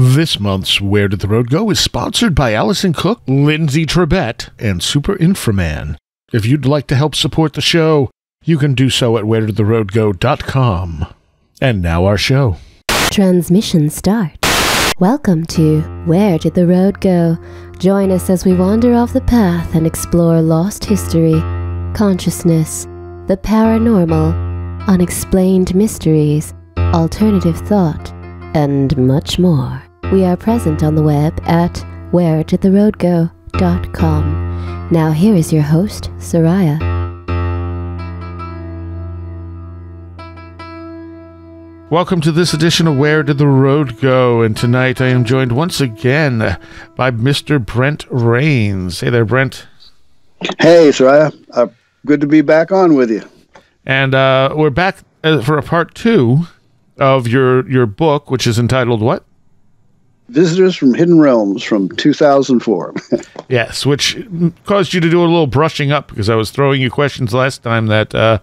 This month's Where Did the Road Go is sponsored by Allison Cook, Lindsay Trebet, and Super Inframan. If you'd like to help support the show, you can do so at wheredidtheroadgo.com. And now our show. Transmission start. Welcome to Where Did the Road Go? Join us as we wander off the path and explore lost history, consciousness, the paranormal, unexplained mysteries, alternative thought, and much more. We are present on the web at wheredidtheroadgo.com. Now here is your host, Seriah. Welcome to this edition of Where Did the Road Go? And tonight I am joined once again by Mr. Brent Raynes. Hey there, Brent. Hey, Seriah. Good to be back on with you. And we're back for a part two of your book, which is entitled what? Visitors from Hidden Realms from 2004. Yes, which caused you to do a little brushing up because I was throwing you questions last time that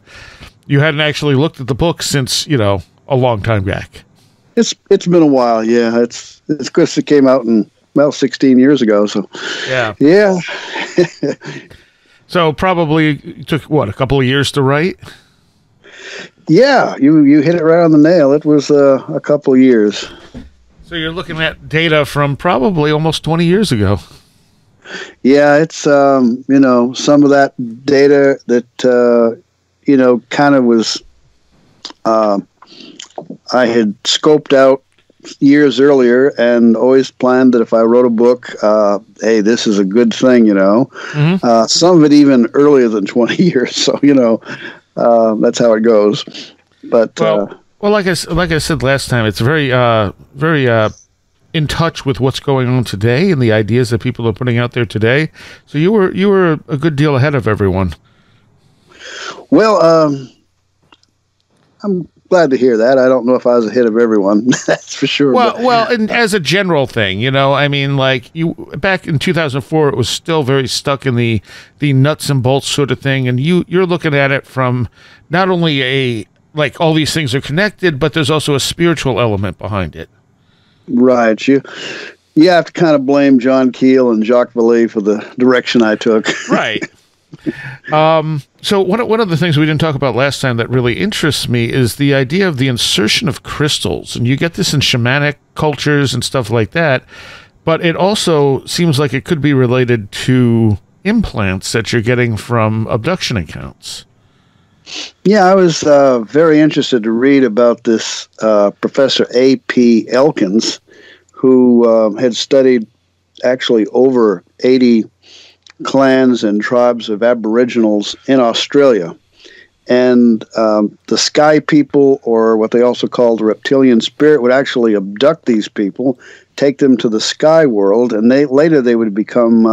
you hadn't actually looked at the book since, a long time back. It's been a while, yeah. It's because it came out 16 years ago. So yeah. So probably took a couple of years to write. Yeah, you hit it right on the nail. It was a couple of years. So you're looking at data from probably almost 20 years ago. Yeah, it's some of that data that kind of was. I had scoped out years earlier and always planned that if I wrote a book, hey, this is a good thing, Mm-hmm. Some of it even earlier than 20 years. So, that's how it goes. But well, like I said last time, it's very in touch with what's going on today and the ideas that people are putting out there today. So you were a good deal ahead of everyone. Well, I'm glad to hear that. I don't know if I was ahead of everyone. That's for sure. Well, and as a general thing, I mean, like you back in 2004, it was still very stuck in the nuts and bolts sort of thing, and you're looking at it from not only like all these things are connected, but there's also a spiritual element behind it. Right. You have to kind of blame John Keel and Jacques Vallée for the direction I took. Right. So one of the things we didn't talk about last time that really interests me is the idea of the insertion of crystals. And you get this in shamanic cultures and stuff like that, but it also seems like it could be related to implants that you're getting from abduction accounts. Yeah, I was very interested to read about this Professor A.P. Elkins, who had studied actually over 80 clans and tribes of Aboriginals in Australia. And the sky people, or what they also called the reptilian spirit, would actually abduct these people, take them to the sky world, and later they would become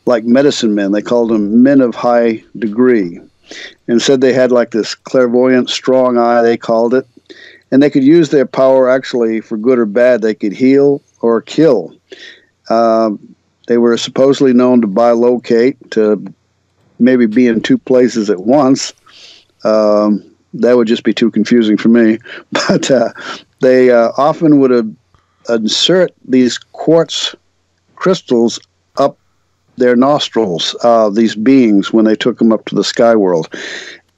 like medicine men. They called them men of high degree. And said they had like this clairvoyant strong eye, they called it. And they could use their power actually for good or bad. They could heal or kill. They were supposedly known to bilocate, to maybe be in two places at once. That would just be too confusing for me. But they often would insert these quartz crystals up their nostrils, these beings, when they took them up to the sky world.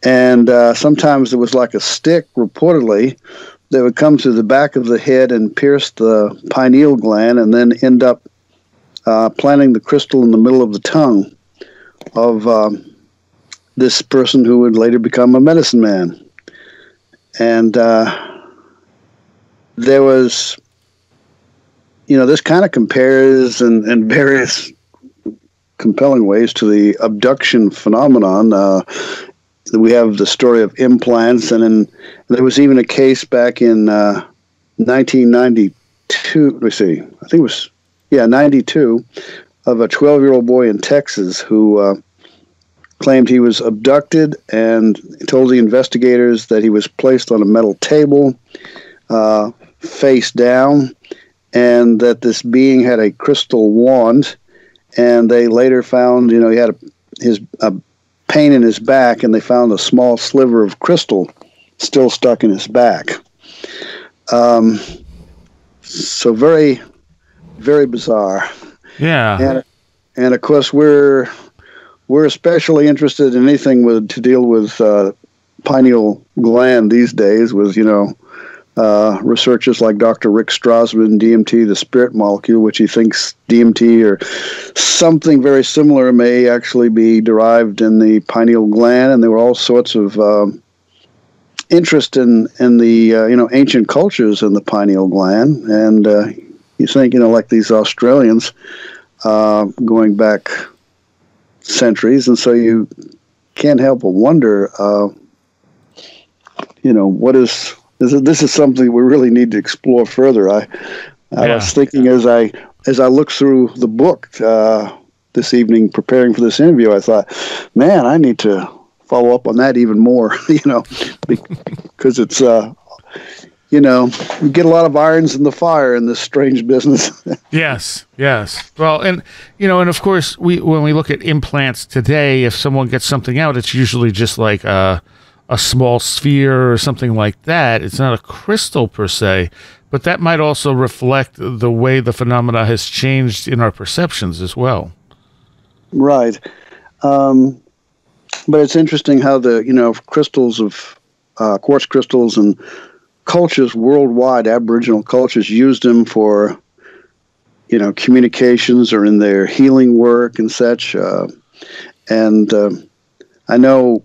And sometimes there was like a stick, reportedly, that would come through the back of the head and pierce the pineal gland and then end up planting the crystal in the middle of the tongue of this person who would later become a medicine man. And there was, this kind of compares in various compelling ways to the abduction phenomenon. We have the story of implants, and there was even a case back in 1992. Let me see. I think it was 92, of a 12-year-old boy in Texas who claimed he was abducted and told the investigators that he was placed on a metal table, face down, and that this being had a crystal wand. And they later found, he had a pain in his back, and they found a small sliver of crystal still stuck in his back. So very, very bizarre. Yeah. And of course, we're especially interested in anything to deal with pineal gland these days, with researchers like Dr. Rick Strassman, DMT, the spirit molecule, which he thinks DMT or something very similar may actually be derived in the pineal gland. And there were all sorts of interest in the ancient cultures in the pineal gland. And you think, like these Australians going back centuries, and so you can't help but wonder, what is. This is something we really need to explore further. I was thinking as I looked through the book this evening, preparing for this interview, I thought, man, I need to follow up on that even more. Because it's you get a lot of irons in the fire in this strange business. Yes. Well, and of course, when we look at implants today, if someone gets something out, it's usually just like a small sphere or something like that. It's not a crystal per se, but that might also reflect the way the phenomena has changed in our perceptions as well. Right. But it's interesting how the, crystals of quartz crystals and cultures worldwide, Aboriginal cultures, used them for, communications or in their healing work and such. And I know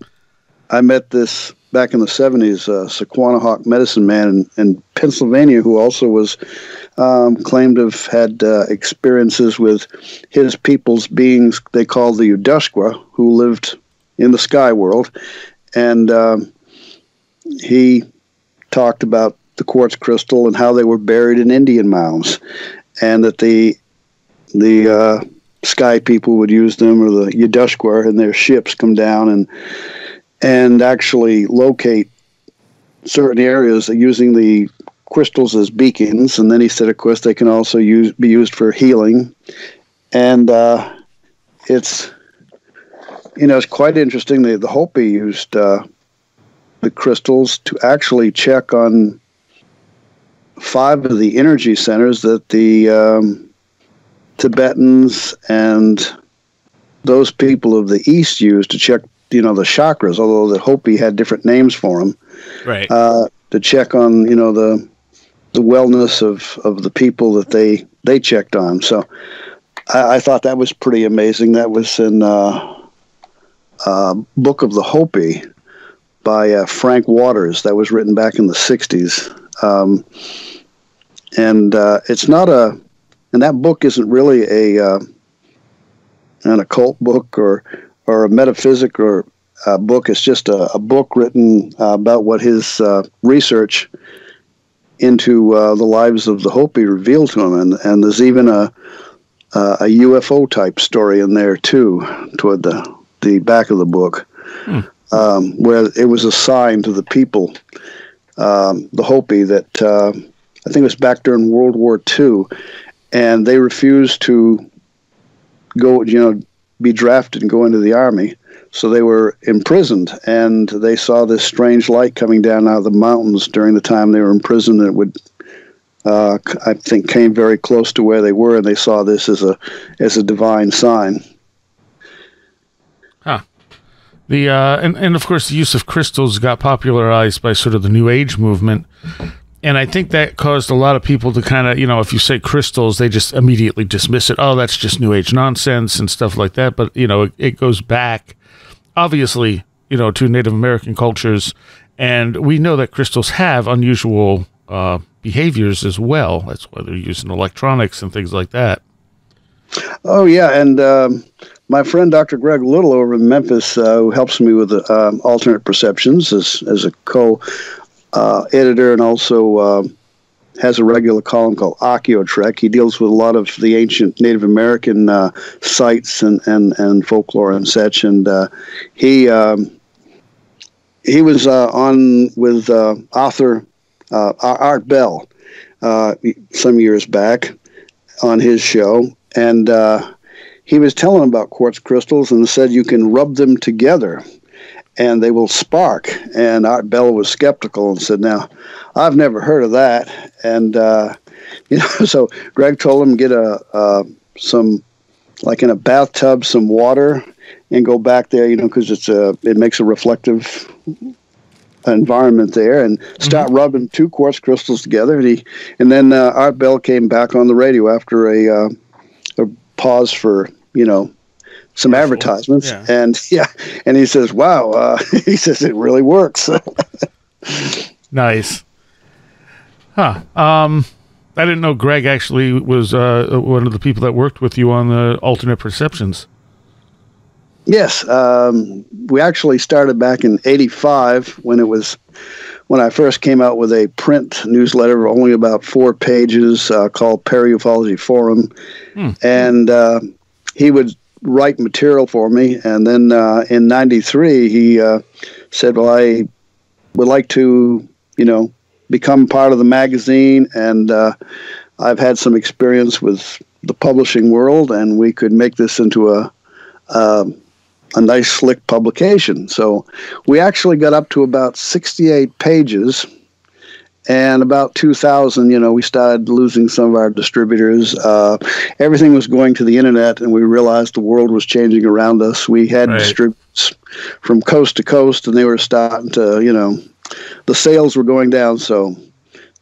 I met this back in the 70s, Sequanahawk medicine man in Pennsylvania, who also was claimed to have had experiences with his people's beings they called the Udushkwa, who lived in the sky world. And he talked about the quartz crystal and how they were buried in Indian mounds, and that the sky people would use them, or the Udushkwa, and their ships come down and actually locate certain areas using the crystals as beacons. And then he said, of course, they can also be used for healing. And it's quite interesting. The Hopi used the crystals to actually check on 5 of the energy centers that the Tibetans and those people of the East used to check the chakras, although the Hopi had different names for them, right? To check on the wellness of the people that they checked on. So I thought that was pretty amazing. That was in Book of the Hopi by Frank Waters. That was written back in the 60s, and it's not and that book isn't really an occult book or a metaphysic or a book. It's just a book written about what his research into the lives of the Hopi revealed to him. And there's even a UFO type story in there too, toward the back of the book, where it was a sign to the people, the Hopi, that I think it was back during World War II, and they refused to go, be drafted and go into the army. So they were imprisoned, and they saw this strange light coming down out of the mountains during the time they were imprisoned. It would, I think, came very close to where they were, and they saw this as a divine sign. Huh. And of course, the use of crystals got popularized by sort of the New Age movement. And I think that caused a lot of people to kind of, if you say crystals, they just immediately dismiss it. Oh, that's just New Age nonsense and stuff like that. But, it goes back, obviously, to Native American cultures. And we know that crystals have unusual behaviors as well. That's why they're using electronics and things like that. Oh, yeah. And my friend, Dr. Greg Little over in Memphis, who helps me with alternate perceptions as a editor, and also has a regular column called Archaeotrek. He deals with a lot of the ancient Native American sites and folklore and such. And he was on with author Art Bell some years back on his show, and he was telling about quartz crystals and said you can rub them together and they will spark. And Art Bell was skeptical and said, "Now, I've never heard of that." And So Greg told him get some, like in a bathtub, some water, and go back there, because it makes a reflective environment there, and start rubbing 2 quartz crystals together. And then Art Bell came back on the radio after a pause for some advertisements, and he says, "Wow," he says, "it really works." Nice. Huh. I didn't know Greg actually was one of the people that worked with you on the alternate perceptions. Yes, we actually started back in '85 when I first came out with a print newsletter, only about 4 pages, called Paraufology Forum, and he would write material for me. And then in '93, he said, "Well, I would like to, become part of the magazine, and I've had some experience with the publishing world, and we could make this into a nice, slick publication." So we actually got up to about 68 pages, and about 2000, we started losing some of our distributors. Everything was going to the internet, and we realized the world was changing around us. We had distributors from coast to coast, and they were starting to, the sales were going down. So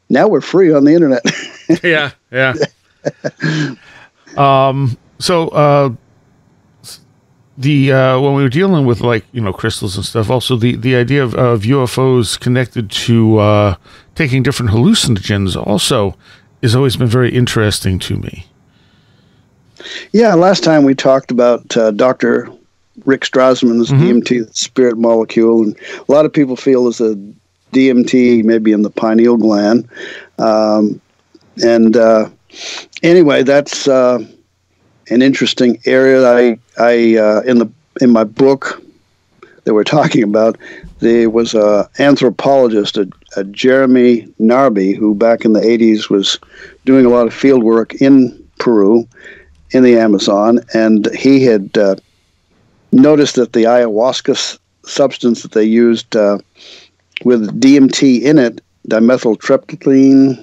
now we're free on the internet. Yeah. When we were dealing with crystals and stuff, also the idea of UFOs connected to taking different hallucinogens also has always been very interesting to me. Yeah, last time we talked about Dr. Rick Strassman's DMT, the spirit molecule, and a lot of people feel there's a DMT maybe in the pineal gland. Anyway, that's an interesting area. In my book that we're talking about, there was a anthropologist, a Jeremy Narby, who back in the 80s was doing a lot of field work in Peru, in the Amazon, and he had noticed that the ayahuasca substance that they used with DMT in it, dimethyltryptamine,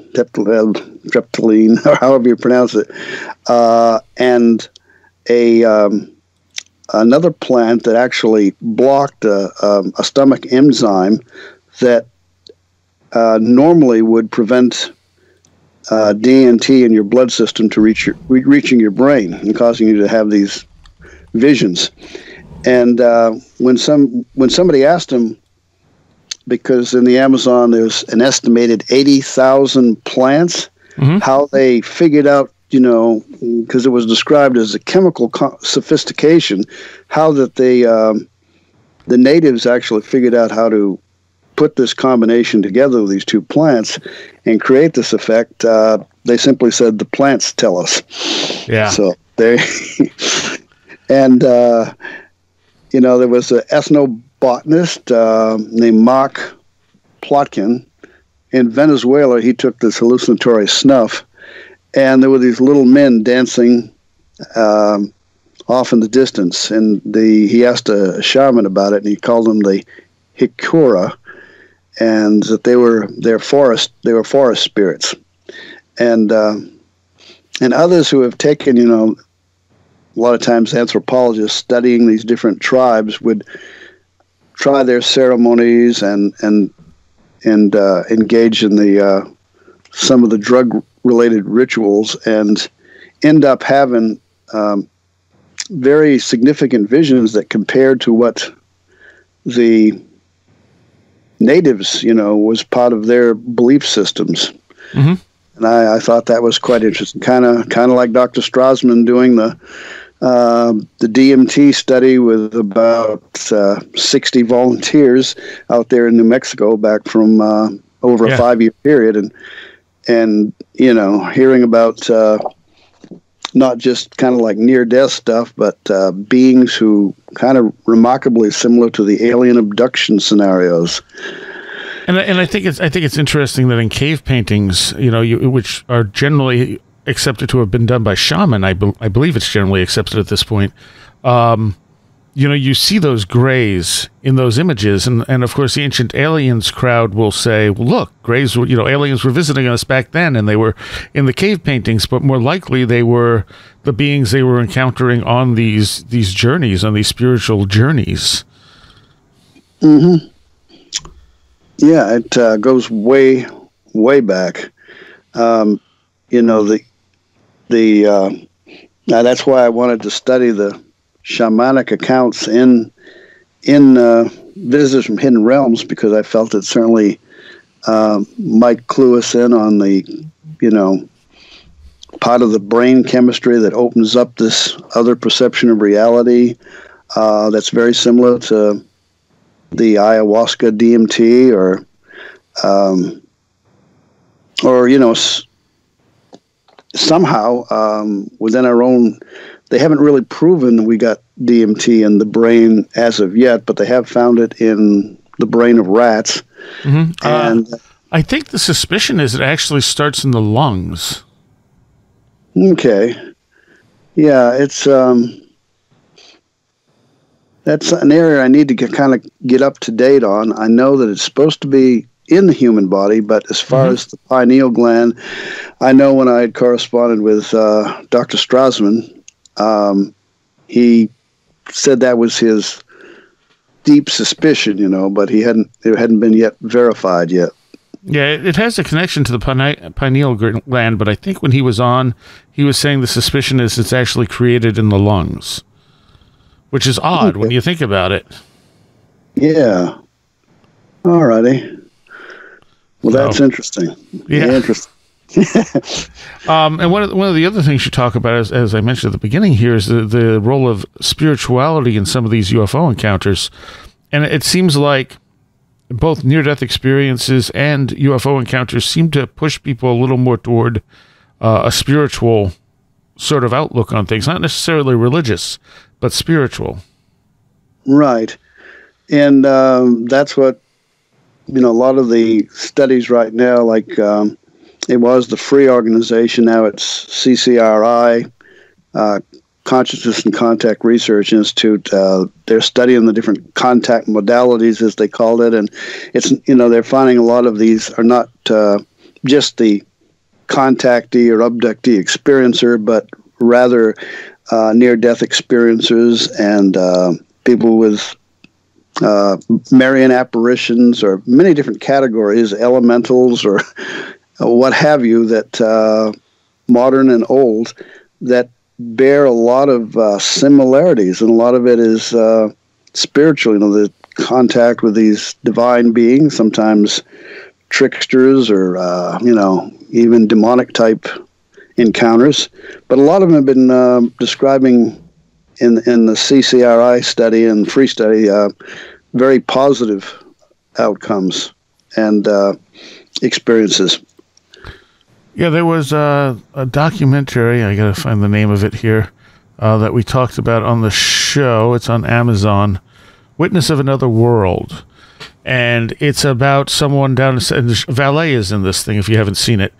or however you pronounce it, and another plant that actually blocked a stomach enzyme that normally would prevent DMT in your blood system to reaching your brain and causing you to have these visions. And when somebody asked him, because in the Amazon there's an estimated 80,000 plants, how they figured out, because it was described as a chemical sophistication, how that the natives actually figured out how to put this combination together with these 2 plants and create this effect. They simply said, the plants tell us. Yeah. So and there was an ethnobotanist named Mark Plotkin in Venezuela. He took this hallucinatory snuff, and there were these little men dancing off in the distance. And he asked a shaman about it, and he called them the Hikura, and that they were forest spirits. And others who have taken, a lot of times anthropologists studying these different tribes would try their ceremonies and engage in some of the drug-related rituals and end up having very significant visions that compared to what the natives, was part of their belief systems. And I thought that was quite interesting. Kind of like Dr. Strassman doing the DMT study with about 60 volunteers out there in New Mexico back from over a 5-year period, and hearing about not just kind of like near-death stuff, but beings who kind of remarkably similar to the alien abduction scenarios. And I think it's interesting that in cave paintings, which are generally accepted to have been done by shaman, I believe it's generally accepted at this point. You you see those grays in those images, and of course the Ancient Aliens crowd will say, well, look, grays were, aliens were visiting us back then, and they were in the cave paintings, but more likely they were the beings they were encountering on these journeys, on these spiritual journeys. Mm-hmm. Yeah, it goes way, way back. Now that's why I wanted to study the shamanic accounts in Visitors from Hidden Realms, because I felt it certainly might clue us in on the, part of the brain chemistry that opens up this other perception of reality that's very similar to the ayahuasca DMT or somehow within our own. They haven't really proven we got DMT in the brain as of yet, but they have found it in the brain of rats. Mm-hmm. And I think the suspicion is it actually starts in the lungs. Okay. Yeah, it's that's an area I need to get up to date on. I know that it's supposed to be in the human body, but as far as the pineal gland, I know when I had corresponded with Dr. Strassman, he said that was his deep suspicion, but it hadn't been yet verified yet. Yeah, it has a connection to the pineal gland, but I think when he was on, he was saying the suspicion is it's actually created in the lungs, which is odd when you think about it. Yeah. All righty. Well, that's interesting. Yeah. Interesting. And one of the other things you talk about, as I mentioned at the beginning here, is the role of spirituality in some of these UFO encounters. And it seems like both near-death experiences and UFO encounters seem to push people a little more toward a spiritual sort of outlook on things, not necessarily religious, but spiritual. Right. And that's what, a lot of the studies right now, like it was the Free Organization, now it's CCRI, Consciousness and Contact Research Institute. They're studying the different contact modalities, as they called it, and it's they're finding a lot of these are not just the contactee or abductee experiencer, but rather near-death experiencers and people with Marian apparitions, or many different categories, elementals or what have you, that modern and old, that bear a lot of similarities, and a lot of it is spiritual. The contact with these divine beings, sometimes tricksters, or even demonic type encounters. But a lot of them have been describing in the CCRI study and free study very positive outcomes and experiences. Yeah, there was a documentary, I got to find the name of it here, that we talked about on the show. It's on Amazon, Witness of Another World. And it's about someone and Valet is in this thing, if you haven't seen it.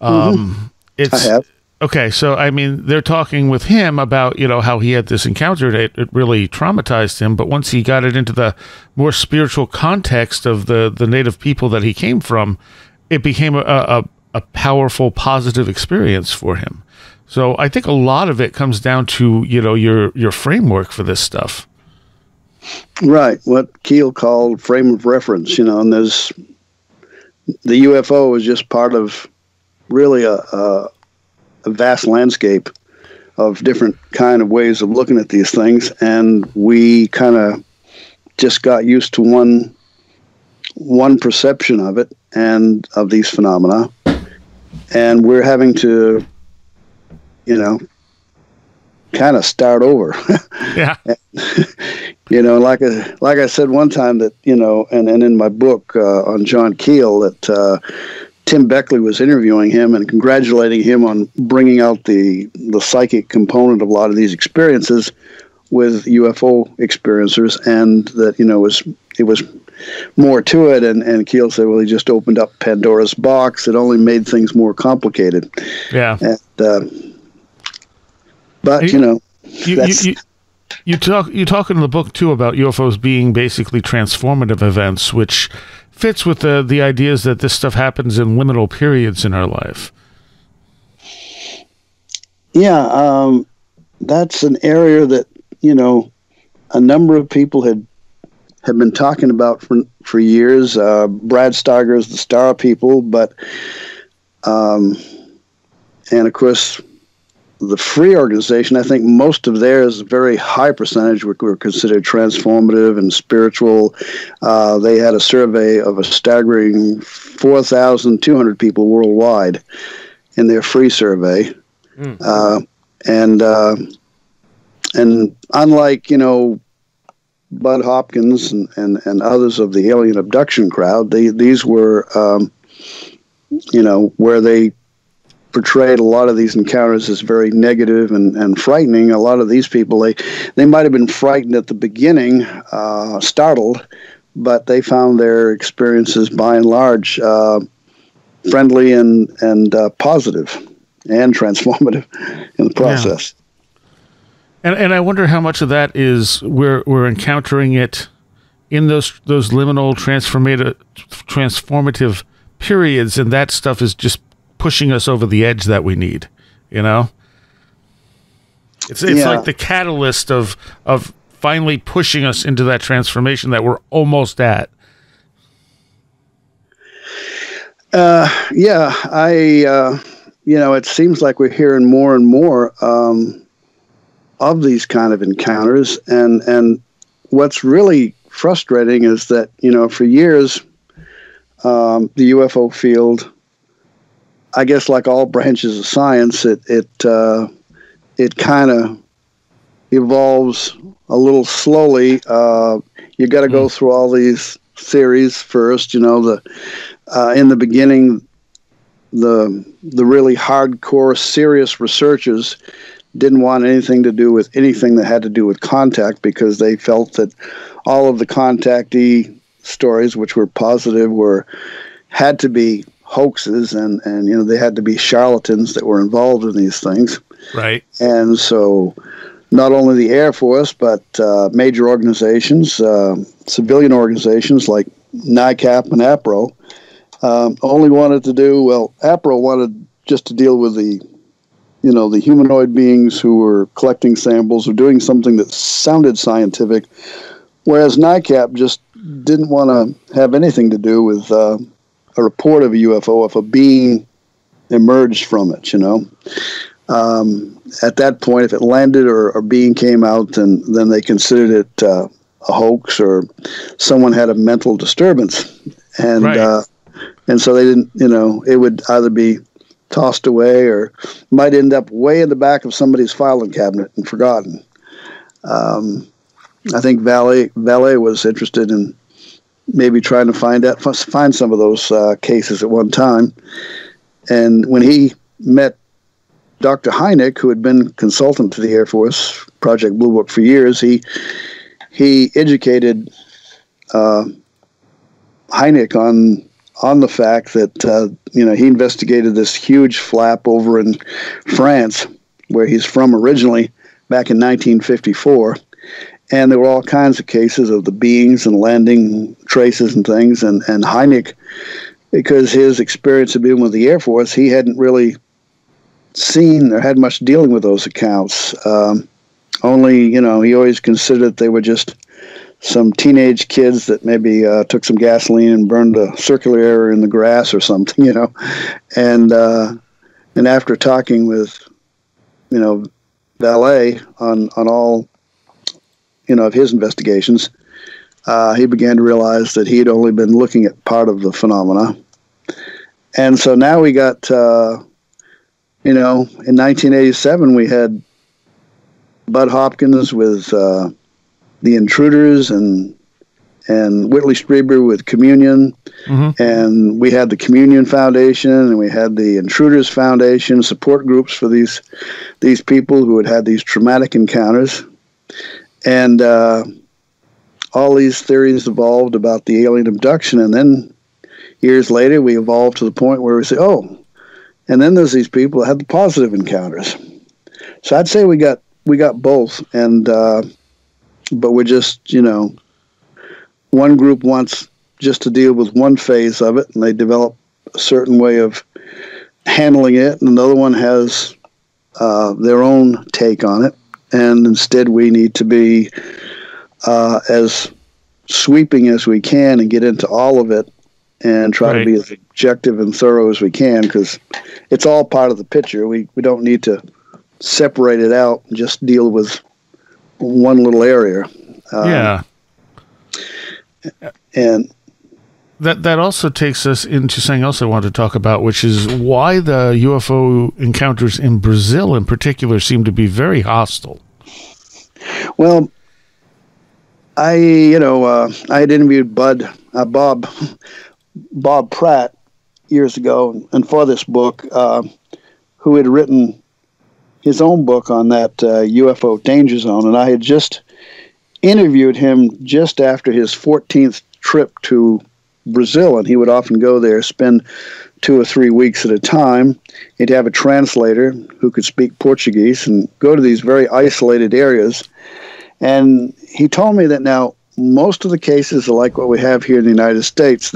I have. Okay, so, they're talking with him about, how he had this encounter. It really traumatized him, but once he got it into the more spiritual context of the native people that he came from, it became a powerful, positive experience for him. So I think a lot of it comes down to, your framework for this stuff. Right. What Keel called frame of reference, and there's the UFO is just part of really a vast landscape of different kind of ways of looking at these things. And we kind of just got used to one perception of it and of these phenomena. And we're having to, kind of start over. Yeah. Like I said one time that, and in my book on John Keel, that Tim Beckley was interviewing him and congratulating him on bringing out the psychic component of a lot of these experiences with UFO experiencers, and that, it was more to it. And Keel said, well, he just opened up Pandora's box. It only made things more complicated. Yeah. And, but, You talk in the book too about UFOs being basically transformative events, which fits with the ideas that this stuff happens in liminal periods in our life. Yeah, that's an area that, you know, a number of people have been talking about for years. Brad Steiger is the star people, but and of course the Free organization, I think most of theirs, a very high percentage were considered transformative and spiritual. They had a survey of a staggering 4,200 people worldwide in their Free survey. And unlike, you know, Bud Hopkins and others of the alien abduction crowd, these were, you know, where they portrayed a lot of these encounters as very negative and frightening. A lot of these people, they might have been frightened at the beginning, startled, but they found their experiences by and large friendly and positive and transformative in the process. Yeah. And I wonder how much of that is we're encountering it in those liminal transformative periods, and that stuff is just pushing us over the edge that we need, you know? It's like the catalyst of finally pushing us into that transformation that we're almost at. You know, it seems like we're hearing more and more of these kind of encounters, and what's really frustrating is that, you know, for years, the UFO field, I guess, like all branches of science, it kind of evolves a little slowly. You got to go through all these theories first. You know, in the beginning, the really hardcore, serious researchers didn't want anything to do with anything that had to do with contact, because they felt that all of the contactee stories, which were positive, had to be hoaxes, and you know, they had to be charlatans that were involved in these things. Right. And so not only the Air Force, but major organizations, civilian organizations like NICAP and APRO, only wanted to do, well, APRO wanted just to deal with the humanoid beings who were collecting samples or doing something that sounded scientific, whereas NICAP just didn't want to have anything to do with a report of a UFO if a being emerged from it, you know. At that point, if it landed or a being came out, then they considered it a hoax, or someone had a mental disturbance. And right. And so they didn't, you know, it would either be tossed away or might end up way in the back of somebody's filing cabinet and forgotten. I think Valet was interested in maybe trying to find some of those cases at one time. And when he met Dr. Hynek, who had been consultant to the Air Force, Project Blue Book, for years, he educated Hynek on the fact that you know, he investigated this huge flap over in France, where he's from originally, back in 1954, and there were all kinds of cases of the beings and landing traces and things, and Hynek, because his experience had been with the Air Force, he hadn't really seen or had much dealing with those accounts. Only, you know, he always considered they were just some teenage kids that maybe took some gasoline and burned a circular error in the grass or something, you know. And after talking with, you know, Valet on all, you know, of his investigations, he began to realize that he had only been looking at part of the phenomena. And so now we got, you know, in 1987 we had Bud Hopkins with The Intruders and Whitley Strieber with Communion. Mm-hmm. And we had the Communion Foundation, and we had the Intruders Foundation, support groups for these people who had these traumatic encounters. And all these theories evolved about the alien abduction, and then years later we evolved to the point where we say, oh, and then there's these people that had the positive encounters. So I'd say we got both, and but we're just, one group wants just to deal with one phase of it, and they develop a certain way of handling it, and another one has their own take on it. And instead, we need to be as sweeping as we can and get into all of it and try to be as objective and thorough as we can, because it's all part of the picture. We don't need to separate it out and just deal with one little area. And that also takes us into something else I want to talk about, which is why the UFO encounters in Brazil in particular seem to be very hostile. Well, I had interviewed Bob Pratt years ago, and for this book, who had written his own book on that UFO danger zone, and I had just interviewed him just after his 14th trip to Brazil, and he would often go there, spend 2 or 3 weeks at a time. He'd have a translator who could speak Portuguese and go to these very isolated areas. And he told me that now most of the cases are like what we have here in the United States.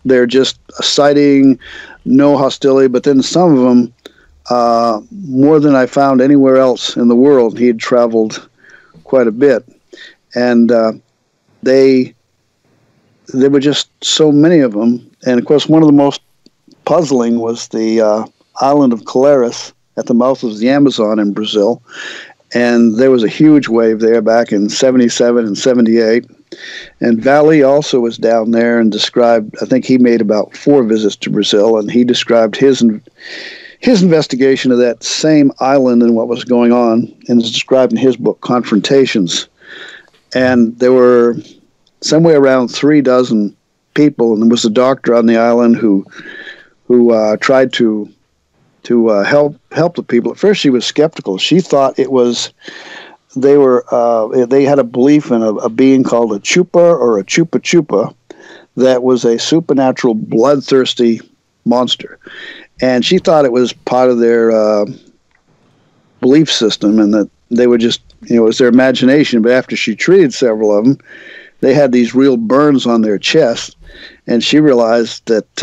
They're just a sighting, no hostility, but then some of them, more than I found anywhere else in the world. He had traveled quite a bit. And there were just so many of them. And, of course, one of the most puzzling was the island of Colares at the mouth of the Amazon in Brazil. And there was a huge wave there back in 77 and 78. And Valley also was down there and described, I think he made about 4 visits to Brazil, and he described his investigation of that same island and what was going on, and is described in his book, Confrontations. And there were somewhere around 3 dozen people, and there was a doctor on the island who tried to help the people. At first, she was skeptical. She thought it was they had a belief in a being called a chupa or a chupa chupa that was a supernatural, bloodthirsty monster, and she thought it was part of their belief system, and that they were just, it was their imagination. But after she treated several of them, they had these real burns on their chest, and she realized that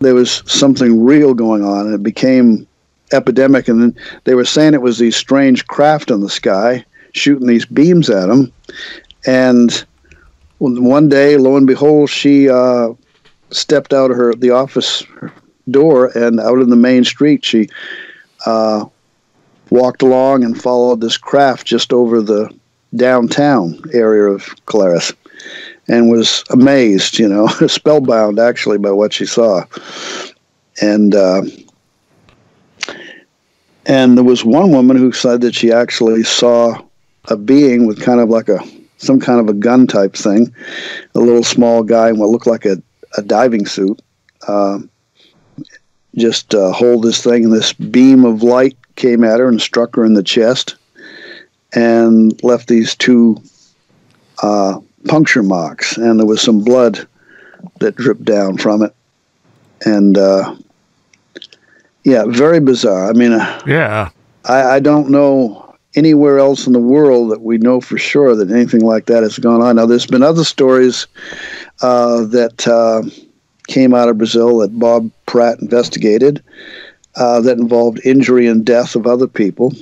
there was something real going on, and it became epidemic. And then they were saying it was these strange craft in the sky shooting these beams at them. And one day, lo and behold, she stepped out of the office door, and out in the main street, she walked along and followed this craft just over the downtown area of Colares, and was amazed, spellbound actually by what she saw. And there was one woman who said that she actually saw a being with kind of like some kind of a gun type thing, a little small guy in what looked like a diving suit, just hold this thing, and this beam of light came at her and struck her in the chest and left these 2 puncture marks, and there was some blood that dripped down from it. And very bizarre. I mean, I don't know anywhere else in the world that we know for sure that anything like that has gone on. Now, there's been other stories that came out of Brazil that Bob Pratt investigated that involved injury and death of other people.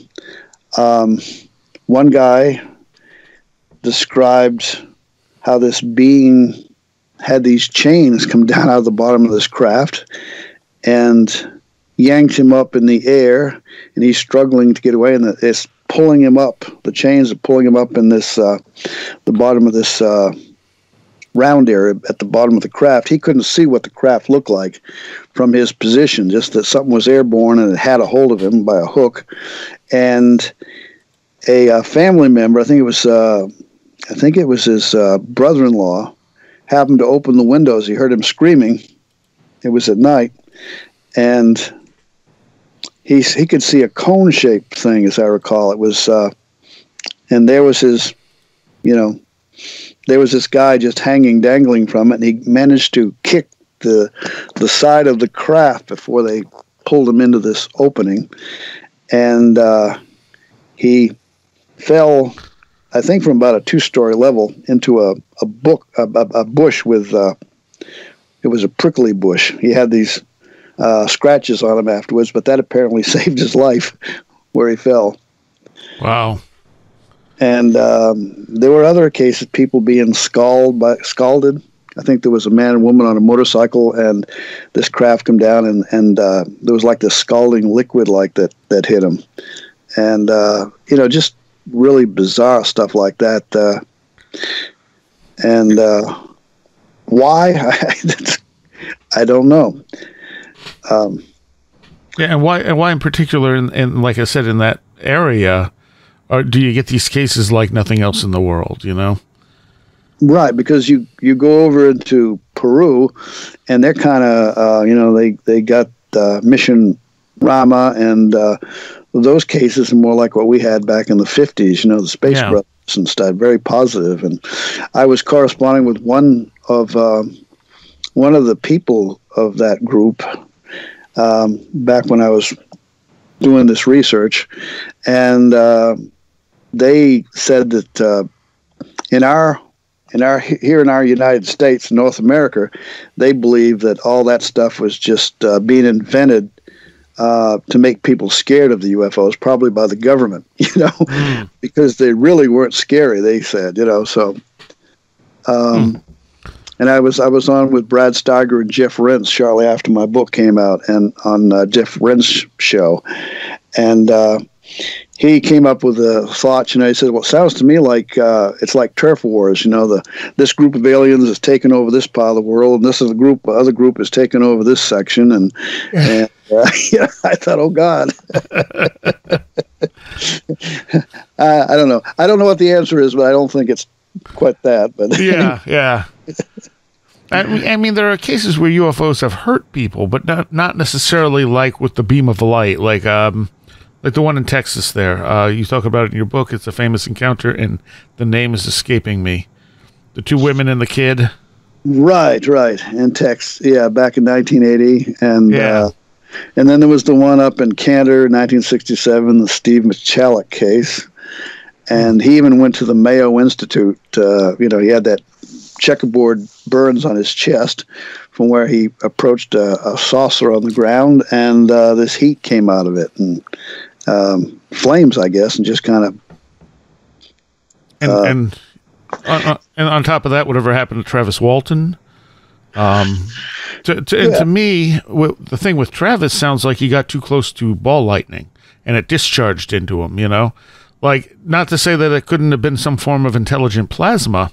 One guy described how this being had these chains come down out of the bottom of this craft and yanked him up in the air, and he's struggling to get away, and it's pulling him up. The chains are pulling him up in this the bottom of this round area at the bottom of the craft. He couldn't see what the craft looked like from his position, just that something was airborne and it had a hold of him by a hook. And a family member, I think it was his brother-in-law, happened to open the windows. He heard him screaming. It was at night, and he could see a cone-shaped thing, as I recall. It was, and there was his, there was this guy just dangling from it, and he managed to kick the side of the craft before they pulled him into this opening, and he fell I think from about a 2-story level into a bush with, it was a prickly bush. He had these scratches on him afterwards, but that apparently saved his life where he fell. Wow. And there were other cases, people being scalded. I think there was a man and woman on a motorcycle, and this craft come down, and there was like this scalding liquid like that hit him. And, just really bizarre stuff like that. Why? I don't know. And why in particular, in like I said, in that area, do you get these cases like nothing else in the world, Right, because you go over into Peru, and they're kind of, they got Mission Rama, and those cases are more like what we had back in the 50s, the Space Brothers and stuff, very positive. And I was corresponding with one of the people of that group back when I was doing this research, and they said that here in our United States, North America, they believe that all that stuff was just being invented to make people scared of the UFOs, probably by the government, because they really weren't scary. They said, so. And I was on with Brad Steiger and Jeff Rense shortly after my book came out, and on Jeff Rense's show, and he came up with a thought. He said, "Well, it sounds to me like it's like turf wars. This group of aliens has taken over this part of the world, and this is other group has taken over this section." And I thought, oh God, I don't know. I don't know what the answer is, but I don't think it's quite that. But yeah. I mean, there are cases where UFOs have hurt people, but not necessarily like with the beam of light, like the one in Texas there. You talk about it in your book. It's a famous encounter, and the name is escaping me. The 2 women and the kid. Right. In Texas, back in 1980. And then there was the one up in Cantor, 1967, the Steve Michalek case. And he even went to the Mayo Institute. He had that checkerboard burns on his chest from where he approached a saucer on the ground, and this heat came out of it, and flames, I guess, and just kind of. And on top of that, whatever happened to Travis Walton. To me, the thing with Travis sounds like he got too close to ball lightning, and it discharged into him. Like, not to say that it couldn't have been some form of intelligent plasma,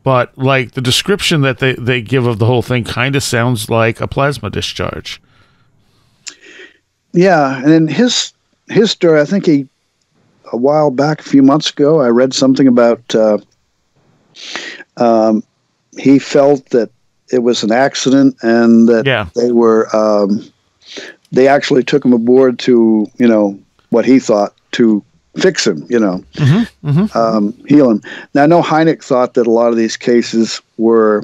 but like the description that they give of the whole thing kind of sounds like a plasma discharge. Yeah, and in his story, I think a while back, a few months ago, I read something about he felt that it was an accident, and that they actually took him aboard to what he thought to fix him, heal him. Now, I know Hynek thought that a lot of these cases were,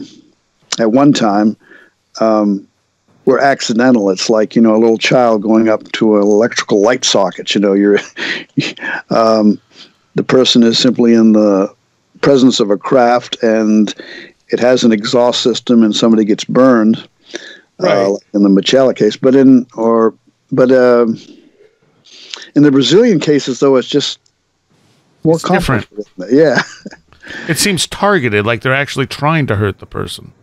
at one time, were accidental. It's like, a little child going up to an electrical light socket. You're the person is simply in the presence of a craft, and it has an exhaust system, and somebody gets burned, like in the Michalek case. But in the Brazilian cases, though, it's just more different. Yeah. It seems targeted, like they're actually trying to hurt the person.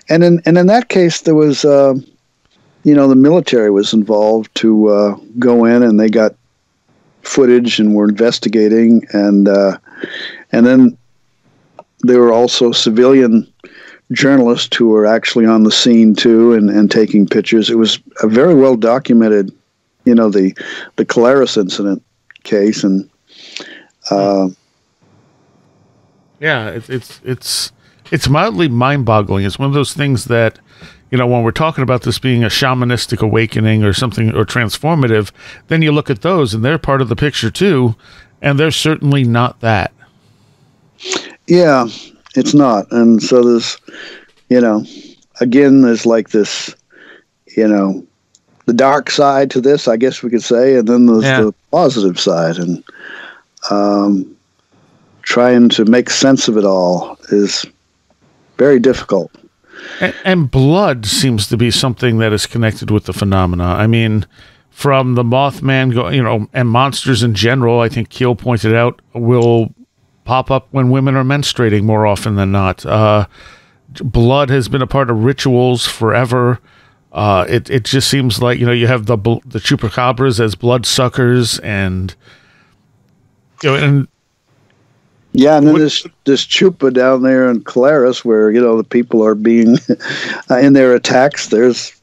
And in that case, there was, the military was involved to go in, and they got footage and were investigating, and then there were also civilian journalists who were actually on the scene too, and taking pictures. It was a very well documented. The Colares incident case, and it's mildly mind-boggling. It's one of those things that, when we're talking about this being a shamanistic awakening or something, or transformative, then you look at those and they're part of the picture too, and they're certainly not that. Yeah, it's not. And so there's, again, there's like this, the dark side to this, I guess we could say, and then there's the positive side. And trying to make sense of it all is very difficult. And blood seems to be something that is connected with the phenomena. I mean, from the Mothman, and monsters in general, I think Keel pointed out, will pop up when women are menstruating more often than not. Blood has been a part of rituals forever. It just seems like, you have the chupacabras as bloodsuckers, and and yeah, and then this chupa down there in Claris, where the people are being in their attacks. There's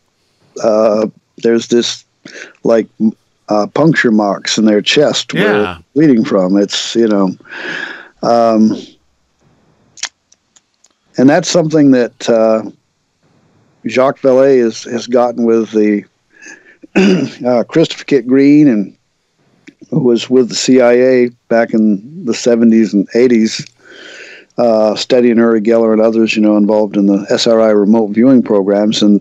this like puncture marks in their chest where it's bleeding from. It's and that's something that Jacques Vallée has gotten with the Christopher Kit Green, and who was with the CIA back in the 70s and 80s, studying Uri Geller and others, involved in the SRI remote viewing programs, and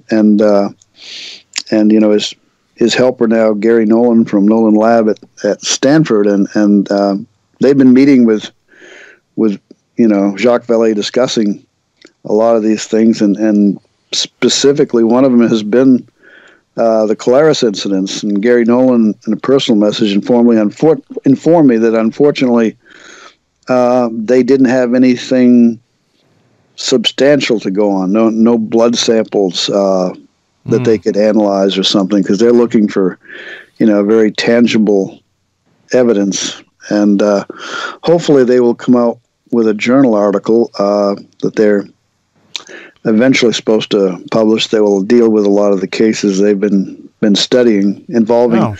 his helper now, Gary Nolan from Nolan Lab at Stanford, and they've been meeting with Jacques Vallée, discussing a lot of these things, and specifically one of them has been the Claris incidents. And Gary Nolan, in a personal message, informed me that unfortunately they didn't have anything substantial to go on, no blood samples that they could analyze or something, because they're looking for very tangible evidence. And hopefully they will come out with a journal article that they're eventually supposed to publish. They will deal with a lot of the cases they've been studying involving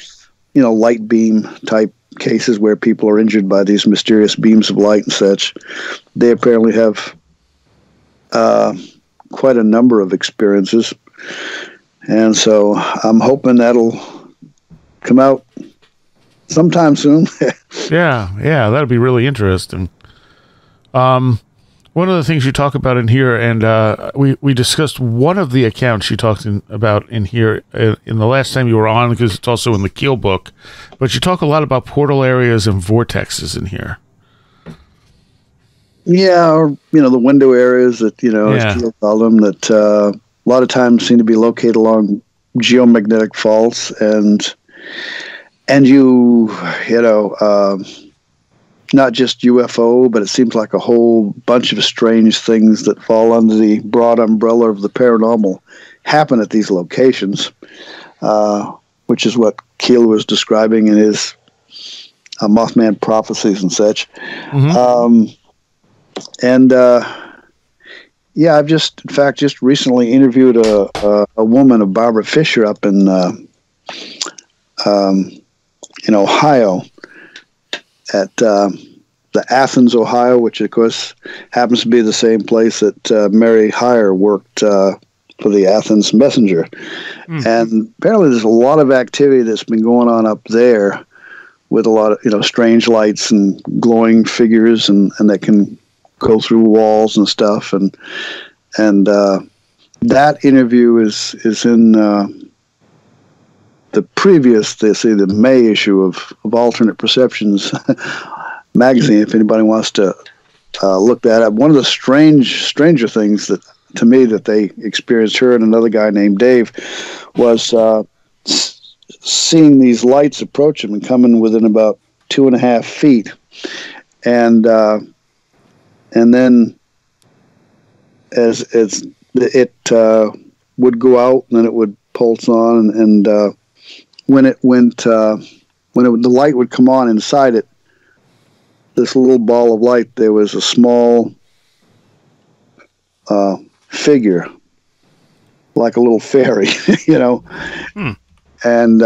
light beam type cases where people are injured by these mysterious beams of light and such. They apparently have quite a number of experiences, and so I'm hoping that'll come out sometime soon. yeah, that'd be really interesting. One of the things you talk about in here, and we discussed one of the accounts you talked about in here in the last time you were on, because it's also in the Keel book, but you talk a lot about portal areas and vortexes in here. Yeah, or the window areas that as Keel called them, that a lot of times seem to be located along geomagnetic faults, and not just UFO, but it seems like a whole bunch of strange things that fall under the broad umbrella of the paranormal happen at these locations, which is what Keel was describing in his Mothman prophecies and such. Mm-hmm. I've just recently interviewed a woman, a Barbara Fisher, up in Ohio, at the Athens, Ohio, which of course happens to be the same place that Mary Hyre worked for the Athens Messenger. Mm-hmm. And apparently there's a lot of activity that's been going on up there with a lot of strange lights and glowing figures, and that can go through walls and stuff. And that interview is in the May issue of Alternate Perceptions magazine, if anybody wants to look that up. One of the stranger things that, to me, that they experienced, her and another guy named Dave, was seeing these lights approach them and coming within about 2.5 feet. And then as it would go out, and then it would pulse on, and when the light would come on inside it, this little ball of light, there was a small figure, like a little fairy, And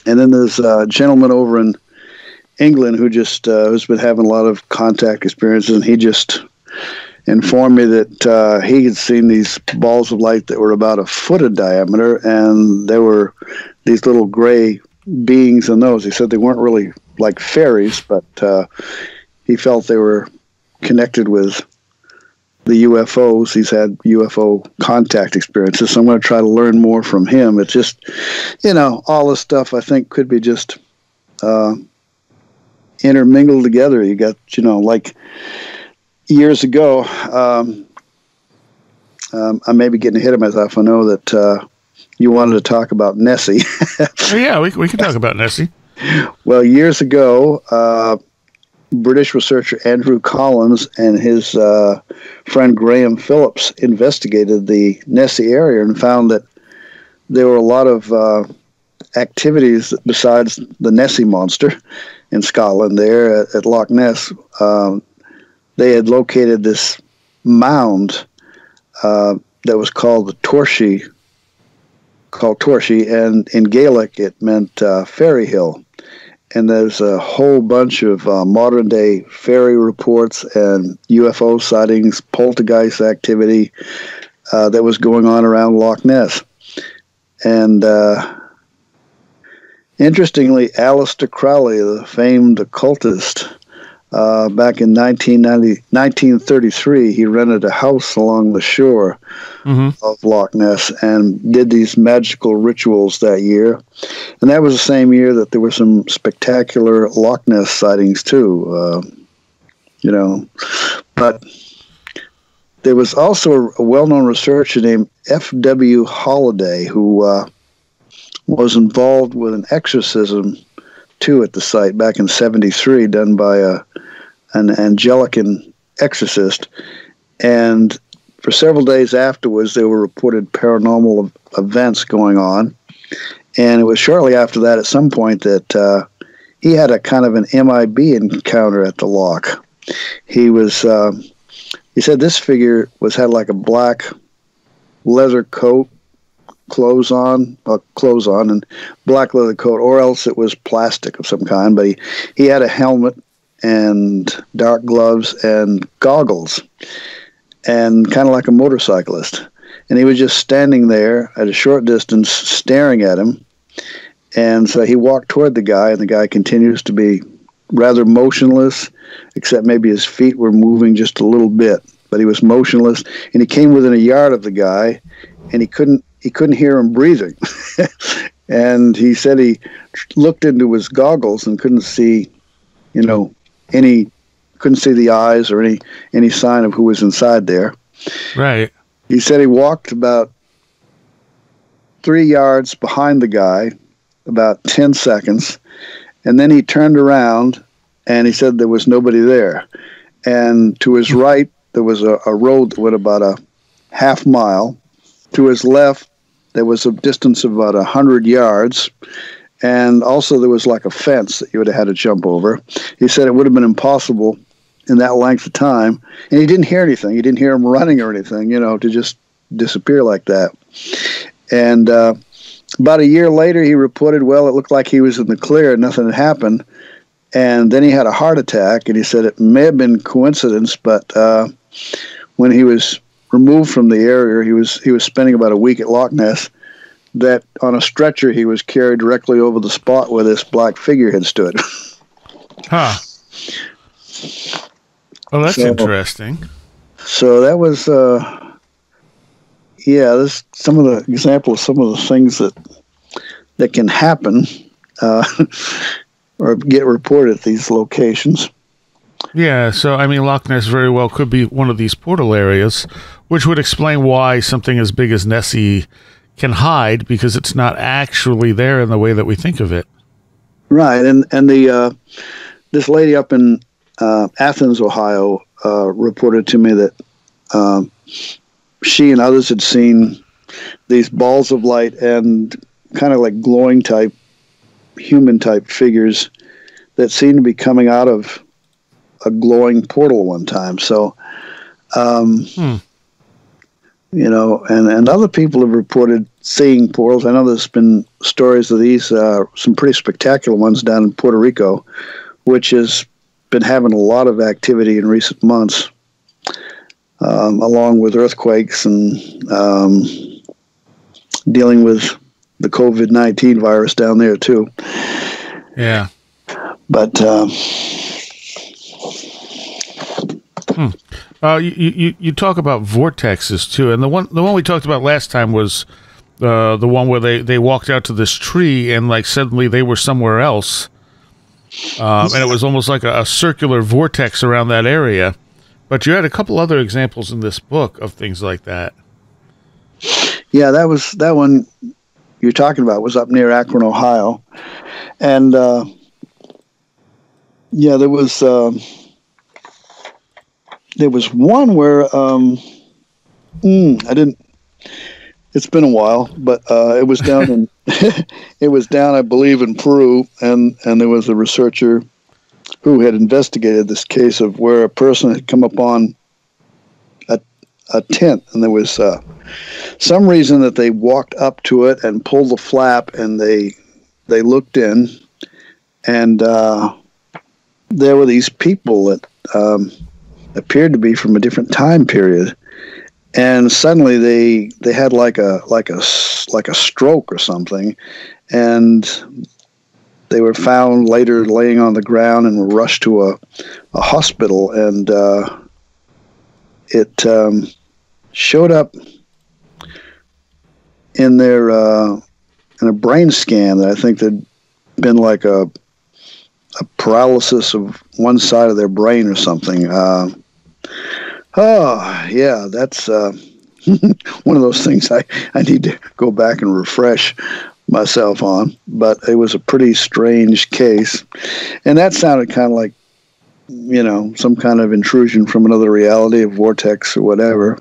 then there's a gentleman over in England who just who's been having a lot of contact experiences, and he just informed me that he had seen these balls of light that were about 1 foot in diameter, and there were these little gray beings in those. He said they weren't really like fairies, but he felt they were connected with the UFOs. He's had UFO contact experiences, so I'm going to try to learn more from him. It's just, all this stuff I think could be just intermingled together. You got, like years ago, I may be getting ahead of myself. I know that you wanted to talk about Nessie. Oh, yeah, we can talk about Nessie. Well, years ago, British researcher Andrew Collins and his friend Graham Phillips investigated the Nessie area and found that there were a lot of activities besides the Nessie monster in Scotland there at Loch Ness. They had located this mound that was called the Torshie, and in Gaelic it meant Fairy Hill. And there's a whole bunch of modern-day fairy reports and UFO sightings, poltergeist activity that was going on around Loch Ness. And interestingly, Aleister Crowley, the famed occultist, back in 1933, he rented a house along the shore of Loch Ness and did these magical rituals that year. And that was the same year that there were some spectacular Loch Ness sightings too, But there was also a well-known researcher named F.W. Holliday who was involved with an exorcism too at the site back in '73, done by an Anglican exorcist. And for several days afterwards, there were reported paranormal events going on. And it was shortly after that, at some point, that he had a kind of an MIB encounter at the loch. He said this figure had like a black leather coat, clothes on, and black leather coat, or else it was plastic of some kind. But he had a helmet and dark gloves and goggles, and kind of like a motorcyclist. And he was just standing there at a short distance staring at him. And so he walked toward the guy, and the guy continues to be rather motionless, except maybe his feet were moving just a little bit, but he was motionless. And he came within a yard of the guy, and he couldn't hear him breathing. And he said he looked into his goggles and couldn't see, couldn't see the eyes or any sign of who was inside there. Right. He said he walked about 3 yards behind the guy, about 10 seconds, and then he turned around, and he said there was nobody there. And to his right, there was a road that went about a half mile. To his left, there was a distance of about 100 yards, and also there was like a fence that you would have had to jump over. He said it would have been impossible in that length of time, and he didn't hear anything. He didn't hear him running or anything, to just disappear like that. And about a year later, he reported, well, it looked like he was in the clear and nothing had happened. And then he had a heart attack, and he said it may have been coincidence, but when he was removed from the area, he was spending about a week at Loch Ness, that on a stretcher he was carried directly over the spot where this black figure had stood. Huh. Well, that's interesting. So that was, there's some of the examples, some of the things that can happen or get reported at these locations. Yeah, so I mean, Loch Ness very well could be one of these portal areas, which would explain why something as big as Nessie can hide, because it's not actually there in the way that we think of it. Right, and the this lady up in Athens, Ohio, reported to me that she and others had seen these balls of light and kind of like glowing type, human type figures that seemed to be coming out of a glowing portal one time. So, and other people have reported seeing portals. I know there's been stories of these, some pretty spectacular ones down in Puerto Rico, which has been having a lot of activity in recent months, along with earthquakes and dealing with the COVID-19 virus down there too. Yeah. But you talk about vortexes too, and the one we talked about last time was the one where they walked out to this tree and like suddenly they were somewhere else. And it was almost like a circular vortex around that area. But you had a couple other examples in this book of things like that. Yeah, that one you're talking about was up near Akron, Ohio. And yeah, there was one where I didn't. It's been a while, but it was down in it was down, I believe, in Peru, and there was a researcher who had investigated this case of where a person had come upon a tent, and there was some reason that they walked up to it and pulled the flap, and they looked in, and there were these people that appeared to be from a different time period. And suddenly they had like a stroke or something, and they were found later laying on the ground and were rushed to a hospital. And it showed up in their in a brain scan that I think there'd been like a paralysis of one side of their brain or something. Oh, yeah, that's one of those things I need to go back and refresh myself on. But it was a pretty strange case. And that sounded kind of like, some kind of intrusion from another reality, a vortex or whatever.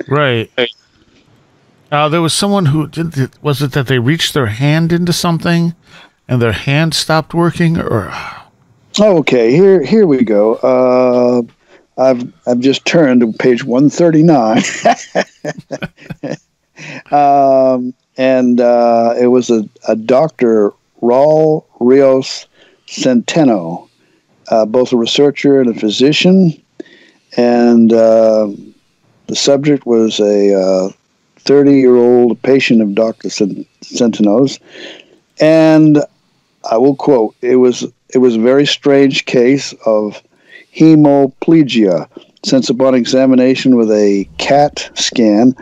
Right. There was someone who, was it that they reached their hand into something and their hand stopped working? Or okay, here we go. I've just turned to page 139, and it was a Dr. Raul Rios Centeno, both a researcher and a physician, and the subject was a 30-year-old patient of Dr. Centeno's, and I will quote: "It was a very strange case of hemiplegia, since upon examination with a CAT scan,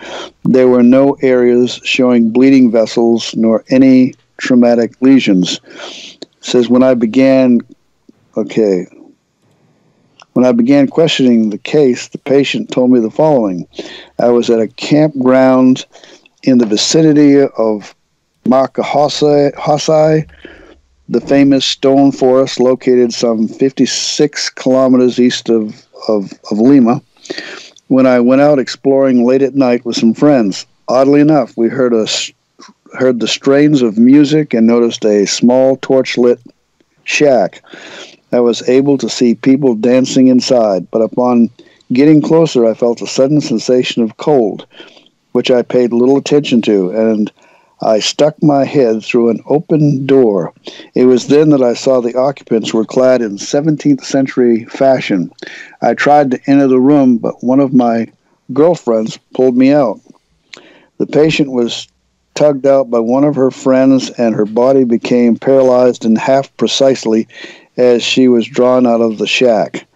there were no areas showing bleeding vessels nor any traumatic lesions." It says, when I began questioning the case, the patient told me the following: "I was at a campground in the vicinity of Makahosai, the famous stone forest located some 56 kilometers east of Lima, when I went out exploring late at night with some friends. Oddly enough, we heard the strains of music and noticed a small torch-lit shack. I was able to see people dancing inside, but upon getting closer, I felt a sudden sensation of cold, which I paid little attention to, and I stuck my head through an open door. It was then that I saw the occupants were clad in 17th century fashion. I tried to enter the room, but one of my girlfriends pulled me out. The patient was tugged out by one of her friends, and her body became paralyzed in half precisely as she was drawn out of the shack.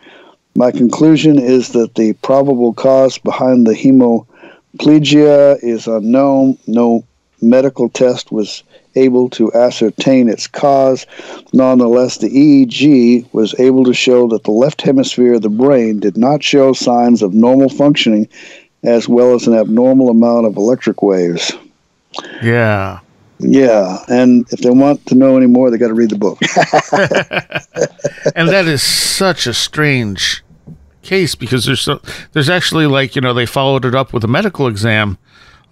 My conclusion is that the probable cause behind the hemiplegia is unknown. No medical test was able to ascertain its cause. Nonetheless, the EEG was able to show that the left hemisphere of the brain did not show signs of normal functioning, as well as an abnormal amount of electric waves." yeah. Yeah, and if they want to know any more, they got to read the book. And that is such a strange case, because there's actually, like, they followed it up with a medical exam,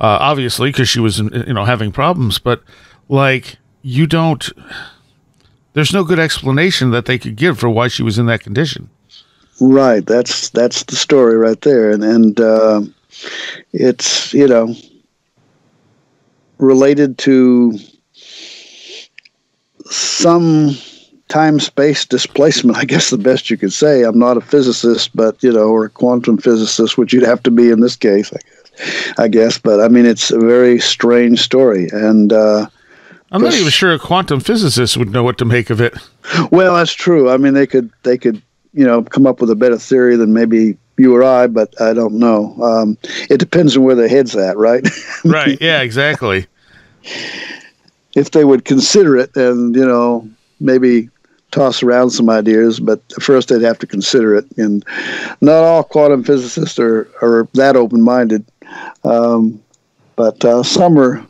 obviously, because she was, having problems, but like, there's no good explanation that they could give for why she was in that condition. Right. That's the story right there. And it's, related to some time-space displacement, I guess the best you could say. I'm not a physicist, but, or a quantum physicist, which you'd have to be in this case, I guess. But, I mean, it's a very strange story. And I'm not even sure a quantum physicist would know what to make of it. Well, that's true. I mean, they could come up with a better theory than maybe you or I, but I don't know. It depends on where their head's at, right? Right. Yeah, exactly. If they would consider it and, maybe toss around some ideas, but first they'd have to consider it. And not all quantum physicists are that open-minded, but some are,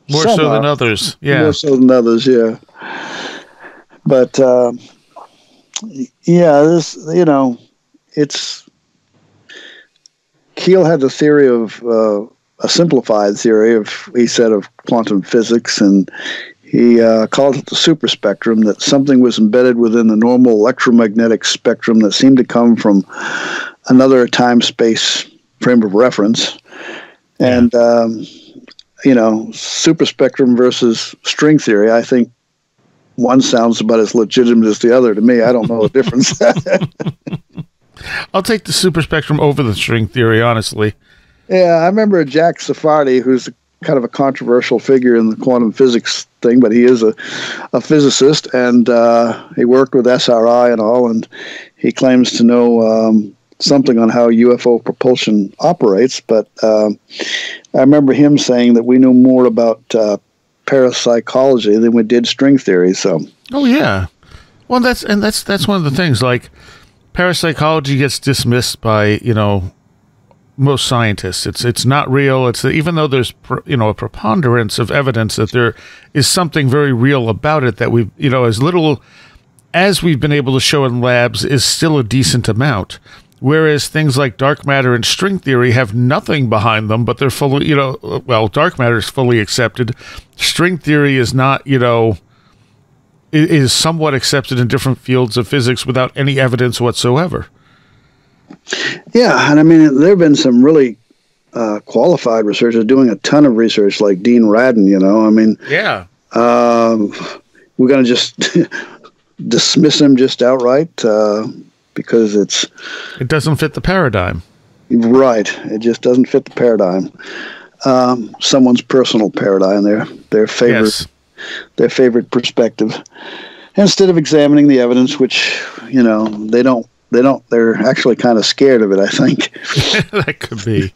more so than others. Yeah, more so than others. Yeah, but this, it's. Keel had the theory of a simplified theory he said, of quantum physics, and he called it the superspectrum, that something was embedded within the normal electromagnetic spectrum that seemed to come from another time-space frame of reference. And, superspectrum versus string theory, I think one sounds about as legitimate as the other to me. I don't know the difference. I'll take the superspectrum over the string theory, honestly. Yeah, I remember Jack Sephardi, who's kind of a controversial figure in the quantum physics thing, but he is a physicist, and he worked with SRI and all, and he claims to know something on how UFO propulsion operates, but I remember him saying that we knew more about parapsychology than we did string theory. So. Oh yeah, well that's one of the things. Like, parapsychology gets dismissed by most scientists. It's not real. It's even though there's a preponderance of evidence that there is something very real about it, that we've as little as we've been able to show in labs is still a decent amount. Whereas things like dark matter and string theory have nothing behind them, but they're fully, dark matter is fully accepted. String theory is not, is somewhat accepted in different fields of physics without any evidence whatsoever. Yeah, and I mean, there have been some really qualified researchers doing a ton of research, like Dean Radin, I mean. Yeah. We're going to just dismiss him just outright because it doesn't fit the paradigm. Right. It just doesn't fit the paradigm. Someone's personal paradigm, their favorite. Yes. Their favorite perspective, instead of examining the evidence, which they're actually kind of scared of it, I think. That could be.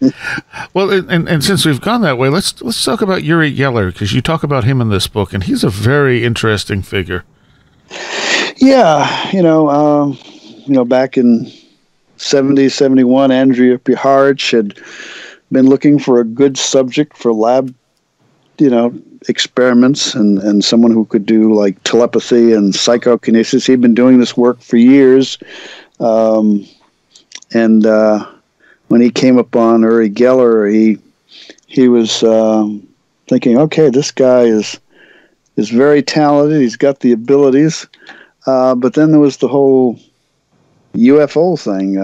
Well, and since we've gone that way, let's talk about Uri Geller, because you talk about him in this book, and he's a very interesting figure. Yeah, back in 70, 71, Andrea Piharch had been looking for a good subject for lab, experiments, and someone who could do like telepathy and psychokinesis. He'd been doing this work for years. And when he came upon Uri Geller, he was thinking, okay, this guy is very talented. He's got the abilities. But then there was the whole UFO thing.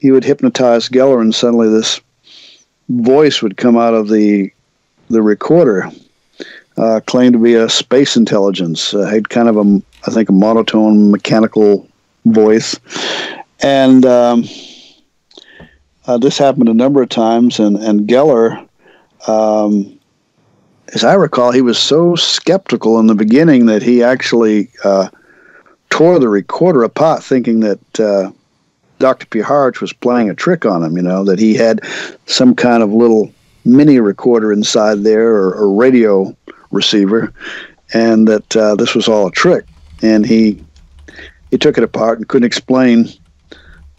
He would hypnotize Geller, and suddenly this voice would come out of the recorder, claimed to be a space intelligence. Had kind of a monotone mechanical voice. And this happened a number of times, and Geller, as I recall, he was so skeptical in the beginning that he actually tore the recorder apart, thinking that Dr. Piharch was playing a trick on him, that he had some kind of little mini recorder inside there, or radio receiver, and that this was all a trick. And he took it apart and couldn't explain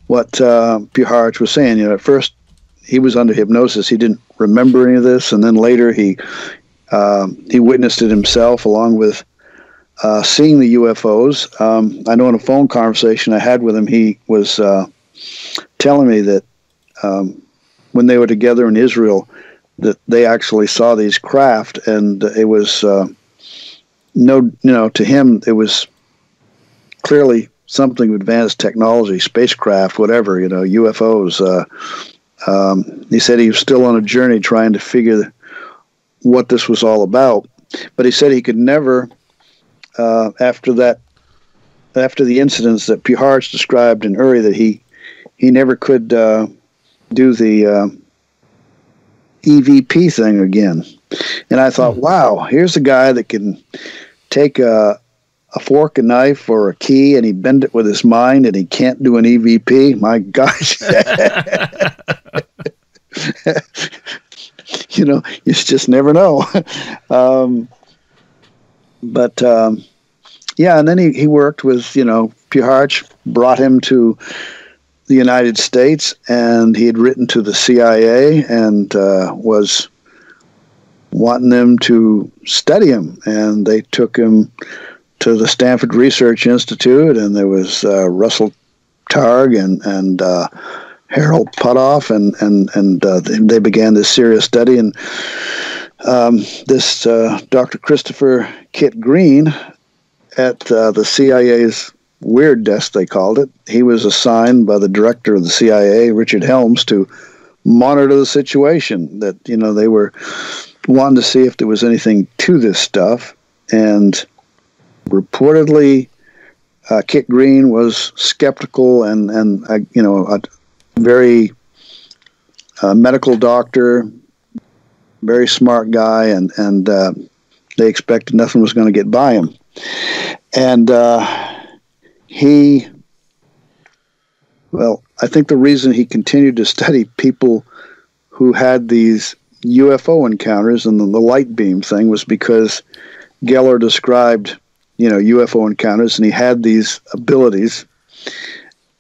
what Piharch was saying. At first he was under hypnosis. He didn't remember any of this, and then later he witnessed it himself, along with seeing the UFOs. I know in a phone conversation I had with him, he was telling me that when they were together in Israel, that they actually saw these craft, and it was to him it was clearly something of advanced technology, spacecraft, whatever, UFOs. He said he was still on a journey trying to figure what this was all about, but he said he could never, after the incidents that Piharch described in Uri, that he never could do the EVP thing again. And I thought, wow, here's a guy that can take a fork, a knife, or a key, and he bend it with his mind, and he can't do an EVP. My gosh. You just never know. But yeah, and then he worked with, Puharich brought him to the United States, and he had written to the CIA and was wanting them to study him, and they took him to the Stanford Research Institute, and there was Russell Targ and Harold Putoff, and they began this serious study, and this Dr. Christopher Kit Green at the CIA's Weird Desk, they called it. He was assigned by the director of the CIA, Richard Helms, to monitor the situation, that, they were wanting to see if there was anything to this stuff. And reportedly, Kit Green was skeptical and a very medical doctor, very smart guy, and they expected nothing was going to get by him. And I think the reason he continued to study people who had these UFO encounters and the light beam thing was because Geller described, UFO encounters, and he had these abilities,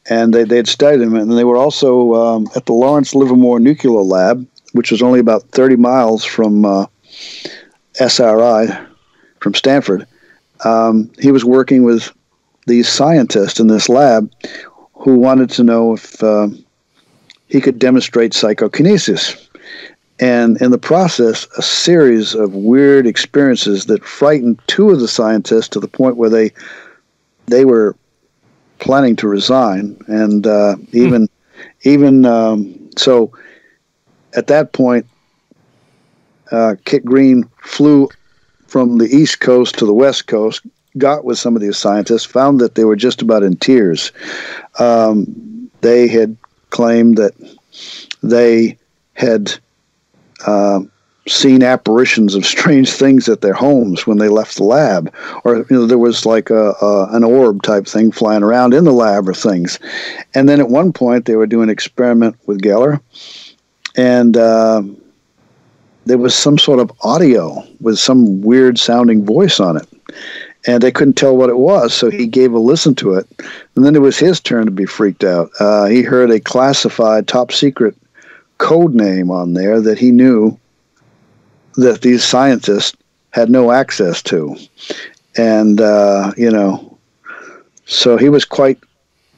and they'd studied him. And they were also at the Lawrence Livermore Nuclear Lab, which was only about 30 miles from SRI, from Stanford. He was working with these scientists in this lab who wanted to know if he could demonstrate psychokinesis. And in the process, a series of weird experiences that frightened two of the scientists to the point where they were planning to resign. And so at that point, Kit Green flew from the East Coast to the West Coast, got with some of these scientists, found that they were just about in tears. They had claimed that they had seen apparitions of strange things at their homes when they left the lab, or there was like an orb type thing flying around in the lab or things. And then at one point they were doing an experiment with Geller, and there was some sort of audio with some weird sounding voice on it, and they couldn't tell what it was, so he gave a listen to it, and then it was his turn to be freaked out. He heard a classified top secret code name on there that he knew that these scientists had no access to. And, so he was quite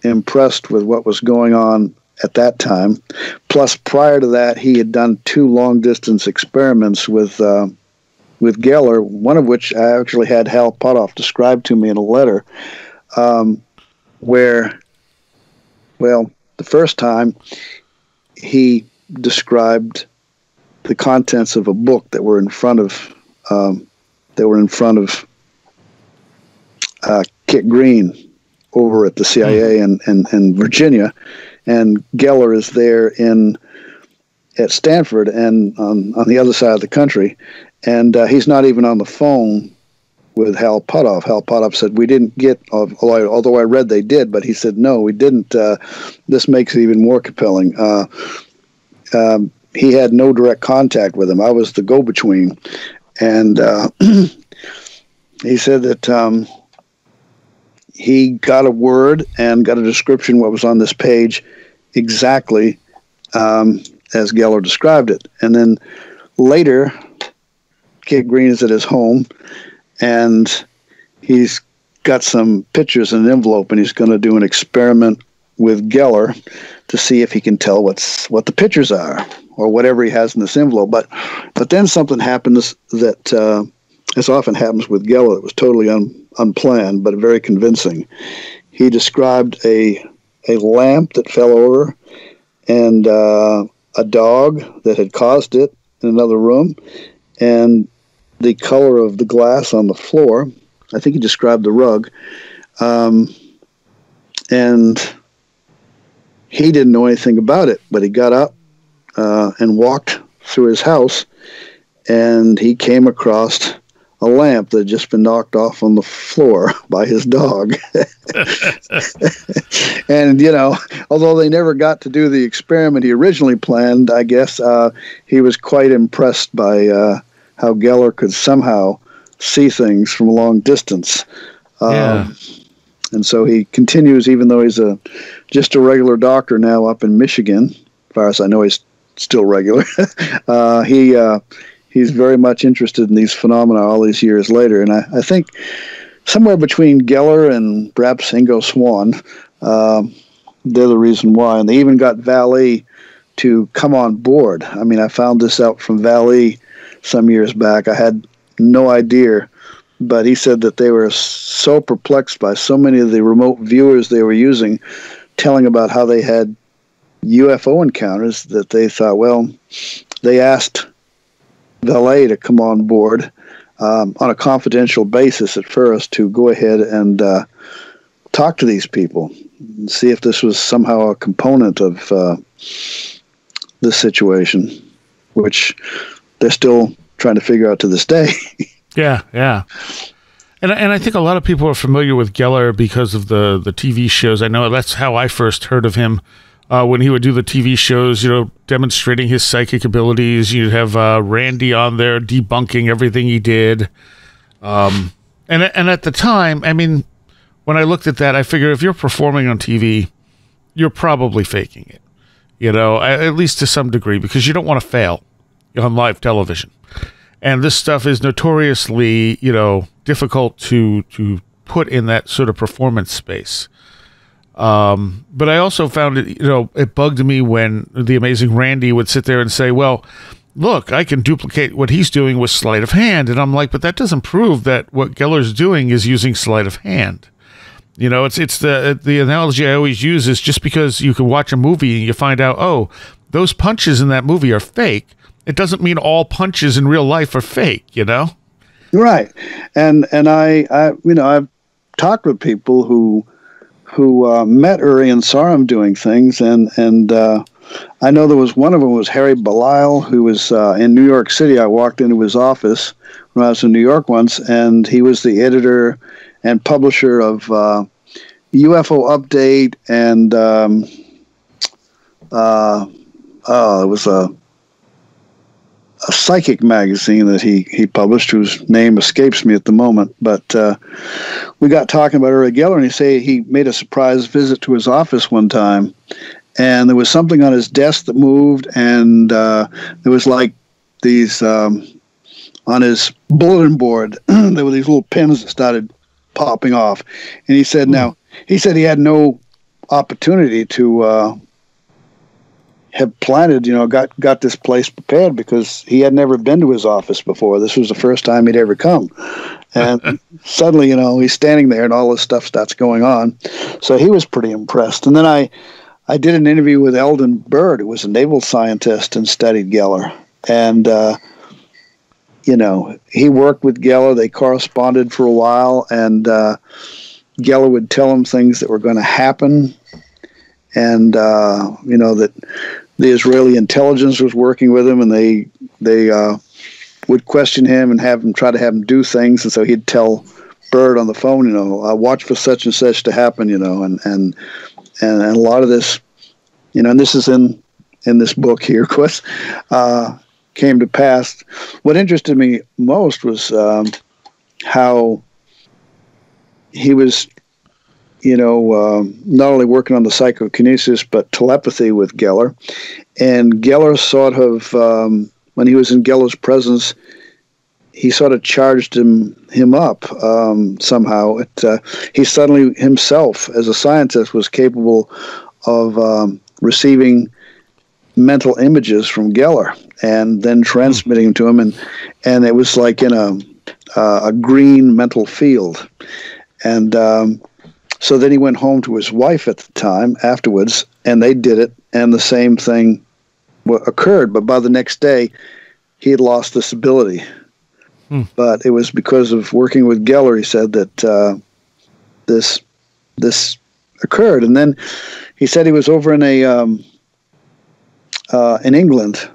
impressed with what was going on at that time. Plus, prior to that, he had done 2 long-distance experiments with Geller, one of which I actually had Hal Putoff describe to me in a letter, where, the first time he described the contents of a book that were in front of Kit Green over at the CIA in Virginia, and Geller is there at Stanford and on the other side of the country, and he's not even on the phone with Hal Putoff. Hal Putoff said, we didn't get, although I read they did, but he said, no, we didn't. This makes it even more compelling. He had no direct contact with him. I was the go-between. And he said that he got a word and got a description what was on this page exactly as Geller described it. And then later, Kit Green is at his home, and he's got some pictures in an envelope, and he's going to do an experiment with Geller to see if he can tell what the pictures are, or whatever he has in this envelope. But then something happens that, as often happens with Geller, it was totally unplanned, but very convincing. He described a lamp that fell over, and a dog that had caused it in another room, and the color of the glass on the floor. I think he described the rug. And he didn't know anything about it, but he got up and walked through his house, and he came across a lamp that had just been knocked off on the floor by his dog. And, although they never got to do the experiment he originally planned, I guess he was quite impressed by how Geller could somehow see things from a long distance. Yeah. And so he continues, even though he's just a regular doctor now up in Michigan. As far as I know, he's still regular. He's very much interested in these phenomena all these years later. And I think somewhere between Geller and perhaps Ingo Swann, they're the reason why. And they even got Valley to come on board. I mean, I found this out from Valley some years back. I had no idea, but he said that they were so perplexed by so many of the remote viewers they were using, telling about how they had UFO encounters, that they thought, well, they asked Valley to come on board on a confidential basis at first to go ahead and talk to these people and see if this was somehow a component of this situation, which they're still trying to figure out to this day. Yeah, yeah. And I think a lot of people are familiar with Geller because of the TV shows. I know that's how I first heard of him. When he would do the TV shows, demonstrating his psychic abilities. You'd have Randy on there debunking everything he did. And at the time, I mean, when I looked at that, I figured if you're performing on TV, you're probably faking it. At least to some degree, because you don't want to fail on live television. And this stuff is notoriously, difficult to put in that sort of performance space. But I also found it, it bugged me when the amazing Randy would sit there and say, well, look, I can duplicate what he's doing with sleight of hand. And I'm like, but that doesn't prove that what Geller's doing is using sleight of hand. It's the analogy I always use is just because you can watch a movie and you find out, oh, those punches in that movie are fake, it doesn't mean all punches in real life are fake, Right. And I've talked with people who met Uri and saw him doing things, and I know there was one of them was Harry Belisle, who was in New York City. I walked into his office when I was in New York once, and he was the editor and publisher of UFO Update, and it was a psychic magazine that he published, whose name escapes me at the moment. But we got talking about Uri Geller, and he made a surprise visit to his office one time, and there was something on his desk that moved, and there was like these on his bulletin board. There were these little pins that started popping off, and he said, he had no opportunity to have planted, got this place prepared, because he had never been to his office before. This was the first time he'd ever come. And suddenly, he's standing there and all this stuff starts going on. So he was pretty impressed. And then I did an interview with Eldon Bird, who was a naval scientist and studied Geller. And, he worked with Geller. They corresponded for a while, and Geller would tell him things that were going to happen. And, that the Israeli intelligence was working with him, and they would question him and try to have him do things. And so he'd tell Bird on the phone, watch for such and such to happen, and a lot of this, and this is in this book here, of course, came to pass. What interested me most was how he was, not only working on the psychokinesis, but telepathy with Geller. And Geller sort of, when he was in Geller's presence, he sort of charged him up somehow. He suddenly himself, as a scientist, was capable of receiving mental images from Geller and then transmitting them to him. And it was like in a green mental field. And so then he went home to his wife at the time afterwards, and they did it, and the same thing occurred. But by the next day, he had lost this ability. But it was because of working with Geller, he said, that this occurred. And then he said he was over in in England,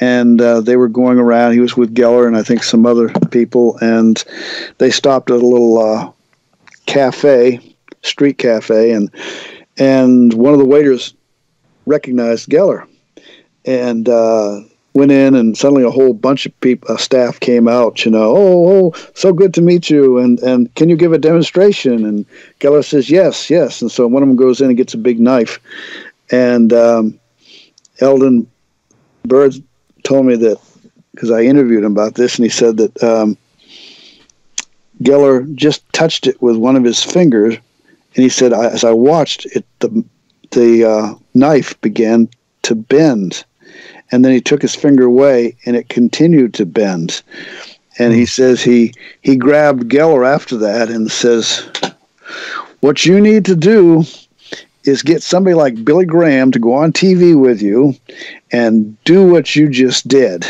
and they were going around. He was with Geller and I think some other people, and they stopped at a little street cafe, and one of the waiters recognized Geller, and went in, and suddenly a whole bunch of people, staff came out, oh, so good to meet you, and can you give a demonstration? And Geller says, yes. And so one of them goes in and gets a big knife. And Eldon Bird told me that, because I interviewed him about this, and he said that Geller just touched it with one of his fingers, and he said, as I watched it, the knife began to bend, and then he took his finger away, and it continued to bend. And he says he grabbed Geller after that and says, what you need to do is get somebody like Billy Graham to go on TV with you and do what you just did,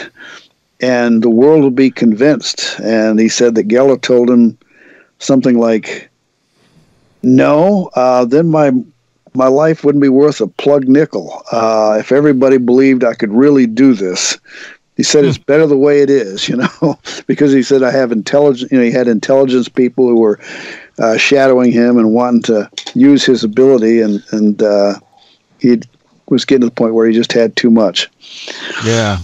and the world will be convinced. And he said that Geller told him something like, no, then my life wouldn't be worth a plug nickel if everybody believed I could really do this. He said it's better the way it is, because he said I have intelligence. He had intelligence people who were shadowing him and wanting to use his ability, and he was getting to the point where he just had too much. Yeah.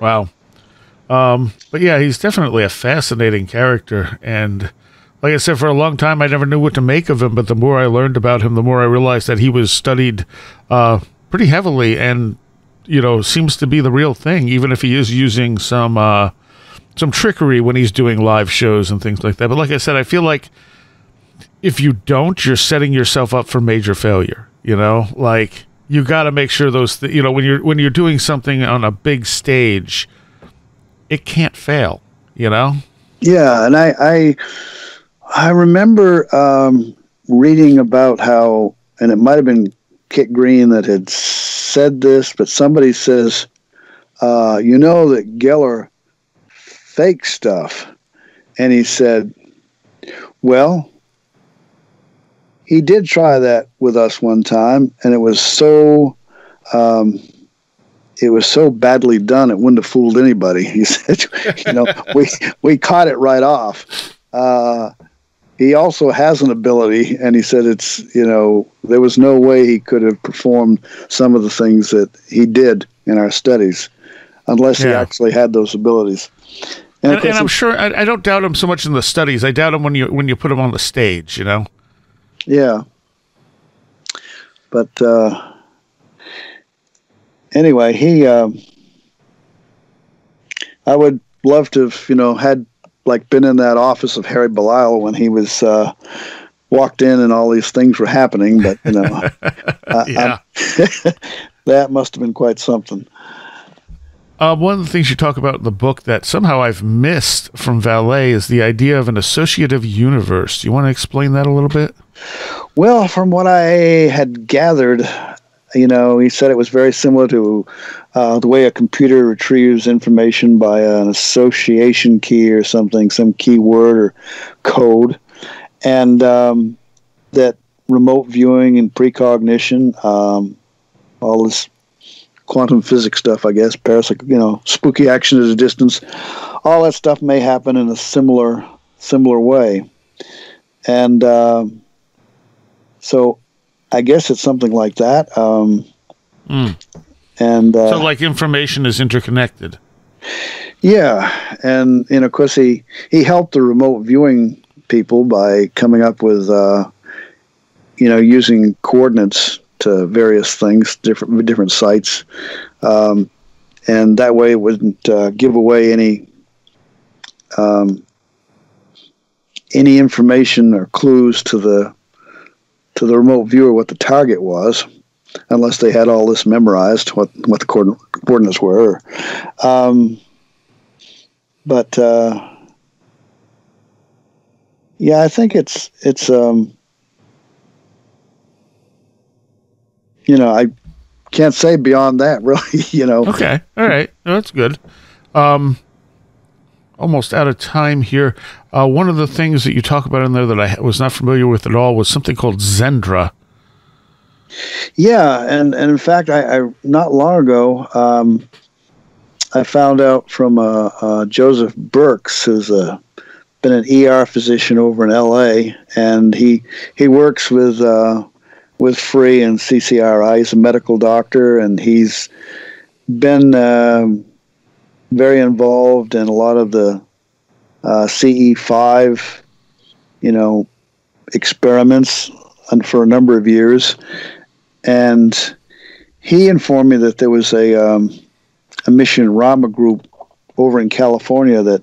Wow. But yeah, he's definitely a fascinating character, and like I said, for a long time, I never knew what to make of him, but the more I learned about him, the more I realized that he was studied pretty heavily, and seems to be the real thing, even if he is using some trickery when he's doing live shows and things like that. But like I said, I feel like if you don't, you're setting yourself up for major failure. Like you got to make sure those, when you're doing something on a big stage, it can't fail. Yeah, and I remember reading about how, and it might have been Kit Green that had said this, but somebody says, that Geller fake stuff. And he said, well, he did try that with us one time, and it was so badly done it wouldn't have fooled anybody. He said, we caught it right off. He also has an ability, and he said there was no way he could have performed some of the things that he did in our studies unless he actually had those abilities. And I'm sure, I don't doubt him so much in the studies. I doubt him when you put him on the stage, Yeah. But anyway, I would love to have, had been in that office of Harry Belial when he was walked in and all these things were happening, but yeah. That must have been quite something. One of the things you talk about in the book that somehow I've missed from Valet is the idea of an associative universe. Do you want to explain that a little bit? Well, from what I had gathered, he said it was very similar to the way a computer retrieves information by an association key or something, some keyword or code, and that remote viewing and precognition, all this quantum physics stuff, I guess, spooky action at a distance, all that stuff may happen in a similar way. And so I guess it's something like that. And so like information is interconnected. Yeah. And of course he helped the remote viewing people by coming up with using coordinates to various things, different sites, and that way it wouldn't give away any information or clues to the remote viewer what the target was, unless they had all this memorized, what the coordinates were. But yeah, I think it's I can't say beyond that, really. Okay, all right, that's good. Almost out of time here. One of the things that you talk about in there that I was not familiar with at all was something called Xendra. Yeah, and in fact, I not long ago, I found out from Joseph Burks, who's been an ER physician over in L.A., and he works with Free and CCRI. He's a medical doctor, and he's been very involved in a lot of the CE5, experiments for a number of years. And he informed me that there was a mission Rama group over in California that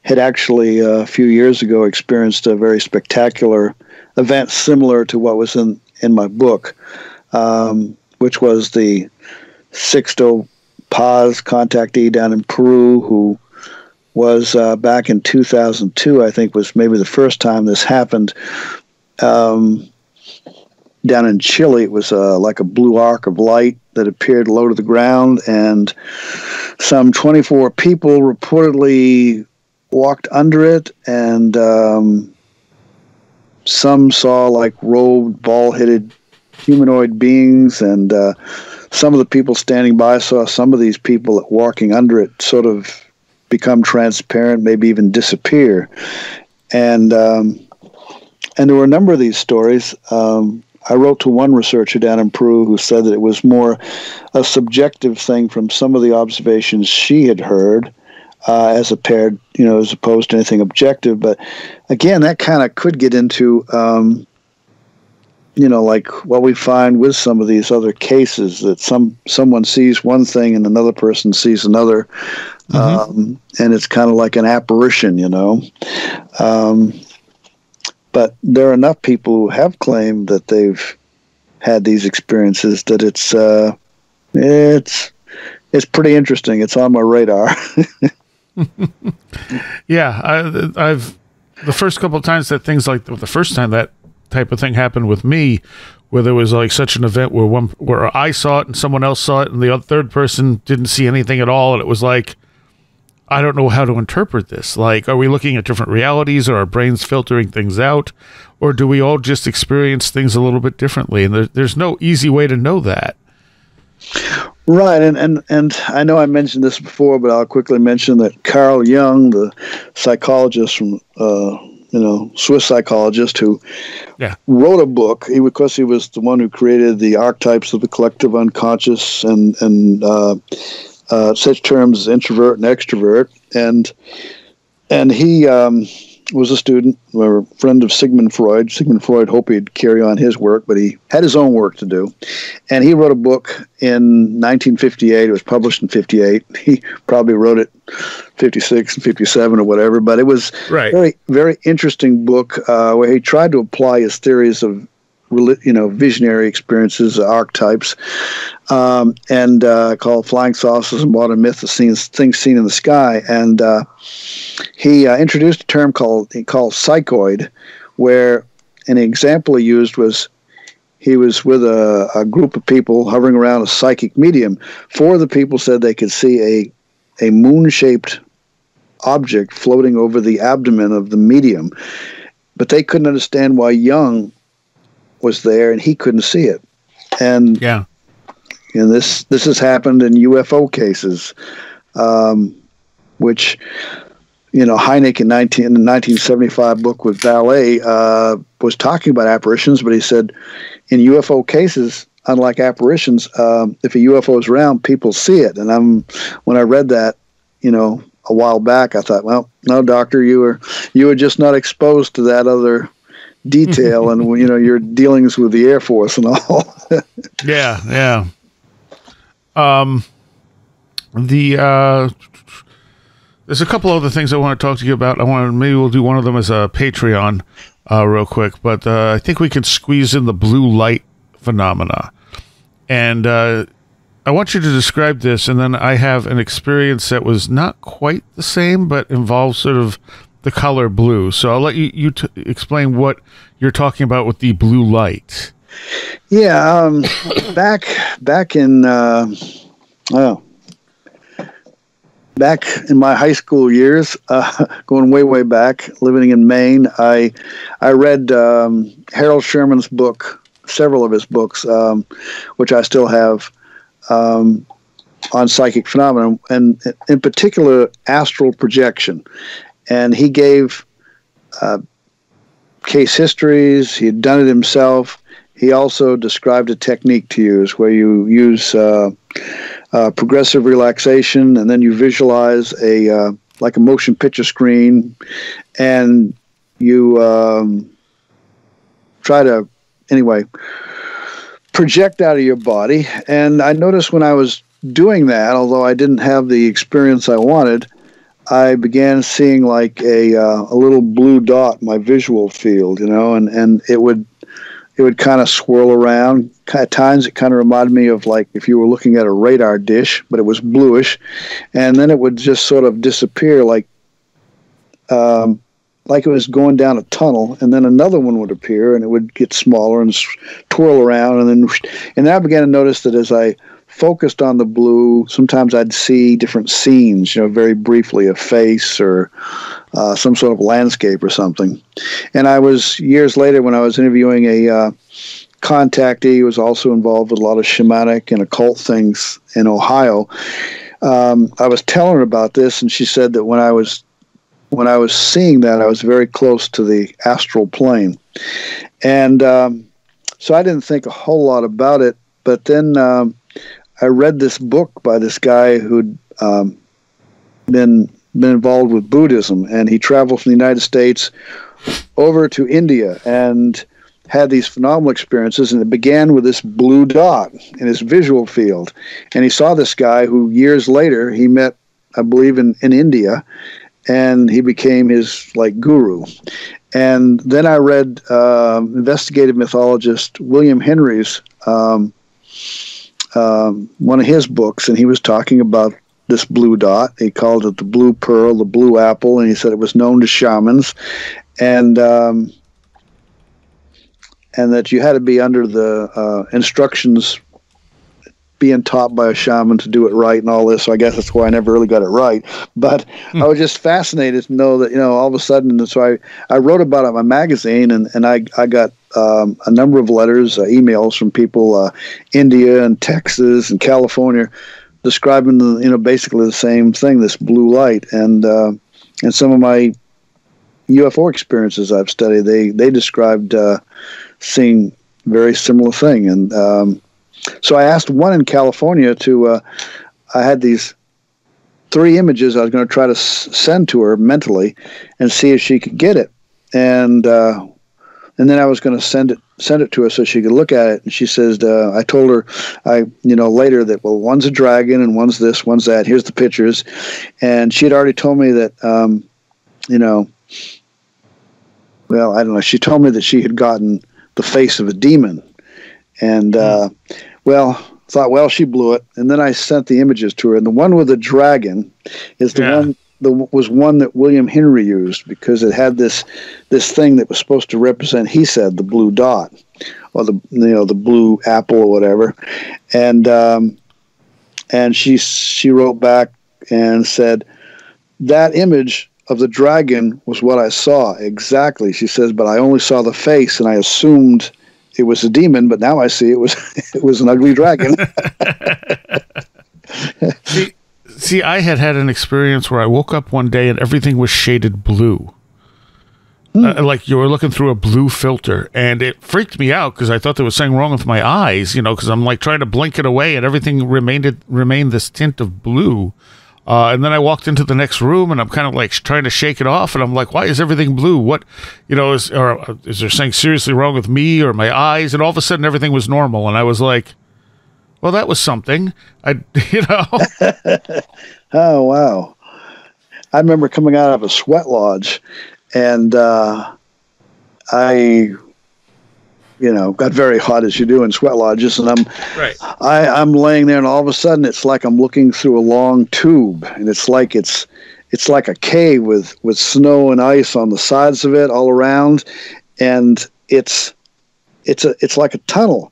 had actually a few years ago experienced a very spectacular event similar to what was in my book, which was the Sixto Paz contactee down in Peru, who was back in 2002, I think was maybe the first time this happened. Down in Chile, it was like a blue arc of light that appeared low to the ground, and some 24 people reportedly walked under it, and some saw like robed, bald-headed humanoid beings, and some of the people standing by saw some of these people walking under it sort of become transparent, maybe even disappear. And there were a number of these stories. I wrote to one researcher down in Peru who said that it was more a subjective thing from some of the observations she had heard, as opposed to anything objective. But again, that kind of could get into, like what we find with some of these other cases, that someone sees one thing and another person sees another, and it's kind of like an apparition, but there are enough people who have claimed that they've had these experiences that it's pretty interesting. It's on my radar. Yeah, I've the first couple of times that things like the first time that type of thing happened with me, where there was like such an event where I saw it and someone else saw it and the third person didn't see anything at all, and it was like, I don't know how to interpret this. Like, are we looking at different realities, or our brains filtering things out, or do we all just experience things a little bit differently? And there's no easy way to know that. Right, and I know I mentioned this before, but I'll quickly mention that Carl Jung, the psychologist from Swiss psychologist who wrote a book. He was the one who created the archetypes of the collective unconscious and such terms as introvert and extrovert, and he was a student or a friend of Sigmund Freud. Sigmund Freud hoped he'd carry on his work, but he had his own work to do. And he wrote a book in 1958. It was published in 58. He probably wrote it 56 and 57 or whatever, but it was very, very interesting book where he tried to apply his theories of visionary experiences, archetypes, and called Flying Saucers and Modern Myth, things seen in the sky. And he introduced a term called psychoid, where an example he used was he was with a group of people hovering around a psychic medium. 4 of the people said they could see a moon-shaped object floating over the abdomen of the medium, but they couldn't understand why Jung was there and he couldn't see it. And this has happened in UFO cases, which Hynek in the 1975 book with Ballet was talking about apparitions, but he said in UFO cases, unlike apparitions, if a UFO is around, people see it. And when I read that, a while back, I thought, well, no, doctor, you were just not exposed to that other detail, and your dealings with the Air Force and all. Yeah. There's a couple other things I want to talk to you about. Maybe we'll do one of them as a Patreon real quick, but I think we can squeeze in the blue light phenomena. And I want you to describe this, and then I have an experience that was not quite the same, but involves sort of the color blue. So I'll let you explain what you're talking about with the blue light. Yeah, back in back in my high school years, going way back, living in Maine, I read Harold Sherman's book, several of his books, which I still have, on psychic phenomena, and in particular astral projection. And he gave case histories. He had done it himself. He also described a technique to use where you use progressive relaxation, and then you visualize a like a motion picture screen, and you try to, anyway, project out of your body. And I noticed when I was doing that, although I didn't have the experience I wanted, I began seeing like a little blue dot in my visual field, and it would kind of swirl around. At times, it kind of reminded me of like if you were looking at a radar dish, but it was bluish, and then it would just sort of disappear, like it was going down a tunnel, and then another one would appear, and it would get smaller and twirl around, and then I began to notice that as I focused on the blue, sometimes I'd see different scenes, very briefly, a face or some sort of landscape or something. And I was, years later, when I was interviewing a contactee who was also involved with a lot of shamanic and occult things in Ohio, I was telling her about this, and she said that when I was seeing that, I was very close to the astral plane. And so I didn't think a whole lot about it, but then I read this book by this guy who'd been involved with Buddhism, and he traveled from the United States over to India and had these phenomenal experiences, and it began with this blue dot in his visual field. And he saw this guy who years later he met, I believe, in India, and he became his guru. And then I read investigative mythologist William Henry's one of his books, and he was talking about this blue dot. He called it the blue pearl, the blue apple, and he said it was known to shamans, and that you had to be under the instructions, being taught by a shaman to do it right and all this. So I guess that's why I never really got it right. But I was just fascinated to know that, all of a sudden, and so I wrote about it in my magazine, and I got a number of letters, emails from people, India and Texas and California, describing basically the same thing, this blue light. And some of my UFO experiences I've studied, they described seeing very similar thing. And so I asked one in California I had these 3 images I was going to try to send to her mentally and see if she could get it. And then I was going to send it to her so she could look at it. And she says, I told her, later that, well, one's a dragon and one's this, one's that. Here's the pictures. And she had already told me that, well, I don't know. She told me that she had gotten the face of a demon. And, thought, she blew it. And then I sent the images to her. And the one with the dragon is was one that William Henry used, because it had this thing that was supposed to represent, he said, the blue dot, or the blue apple or whatever. And she wrote back and said, that image of the dragon was what I saw exactly. She says, but I only saw the face, and I assumed it was a demon, but now I see it was an ugly dragon. See, I had an experience where I woke up one day and everything was shaded blue. Like you were looking through a blue filter, and it freaked me out because I thought there was something wrong with my eyes, because I'm trying to blink it away, and everything remained this tint of blue. And then I walked into the next room, and I'm kind of trying to shake it off, and I'm like, why is everything blue? What, is there something seriously wrong with me or my eyes? And all of a sudden everything was normal, and I was like, well, that was something. Oh, wow. I remember coming out of a sweat lodge, and I got very hot, as you do in sweat lodges, and I'm laying there, and all of a sudden it's like I'm looking through a long tube, and it's like a cave with snow and ice on the sides of it all around, and it's like a tunnel.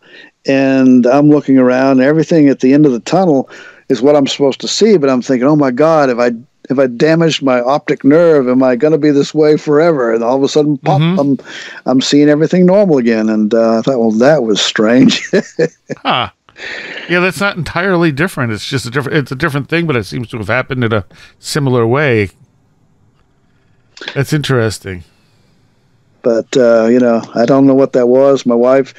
And I'm looking around, and everything at the end of the tunnel is what I'm supposed to see. But I'm thinking, oh my God, if I damaged my optic nerve, am I going to be this way forever? And all of a sudden, pop, I'm seeing everything normal again. And I thought, well, that was strange. Huh. Yeah, that's not entirely different. It's just it's a different thing, but it seems to have happened in a similar way. That's interesting. But I don't know what that was. My wife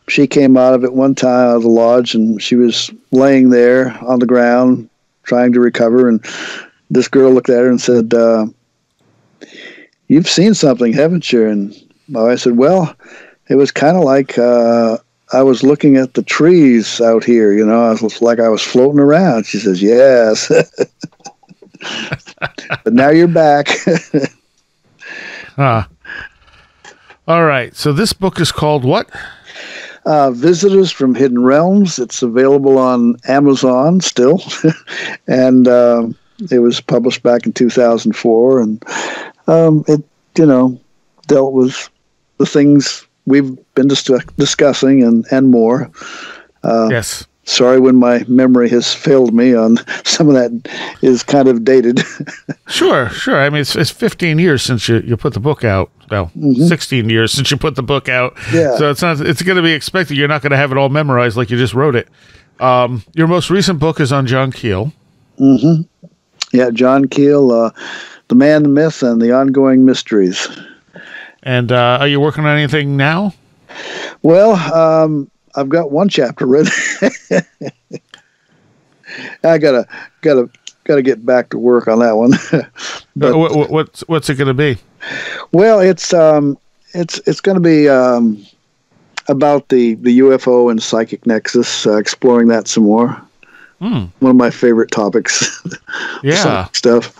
She came out of it one time out of the lodge, and she was laying there on the ground trying to recover. And this girl looked at her and said, "You've seen something, haven't you?" And I said, "Well, it was kind of like I was looking at the trees out here. You know, I was like I was floating around." She says, "Yes." But now you're back. All right. So this book is called what? Visitors from Hidden Realms. It's available on Amazon still. And it was published back in 2004. And it, dealt with the things we've been discussing and more. Yes. Sorry when my memory has failed me on some of that is kind of dated. Sure. I mean, it's 15 years since you put the book out. Well, 16 years since you put the book out. Yeah. So it's going to be expected. You're not going to have it all memorized like you just wrote it. Your most recent book is on John Keel. Mm-hmm. Yeah, John Keel, The Man, the Myth, and the Ongoing Mysteries. And are you working on anything now? Well, I've got one chapter written. I gotta get back to work on that one. But, what's it going to be? Well, it's going to be about the UFO and psychic nexus, exploring that some more. One of my favorite topics. Yeah. Stuff.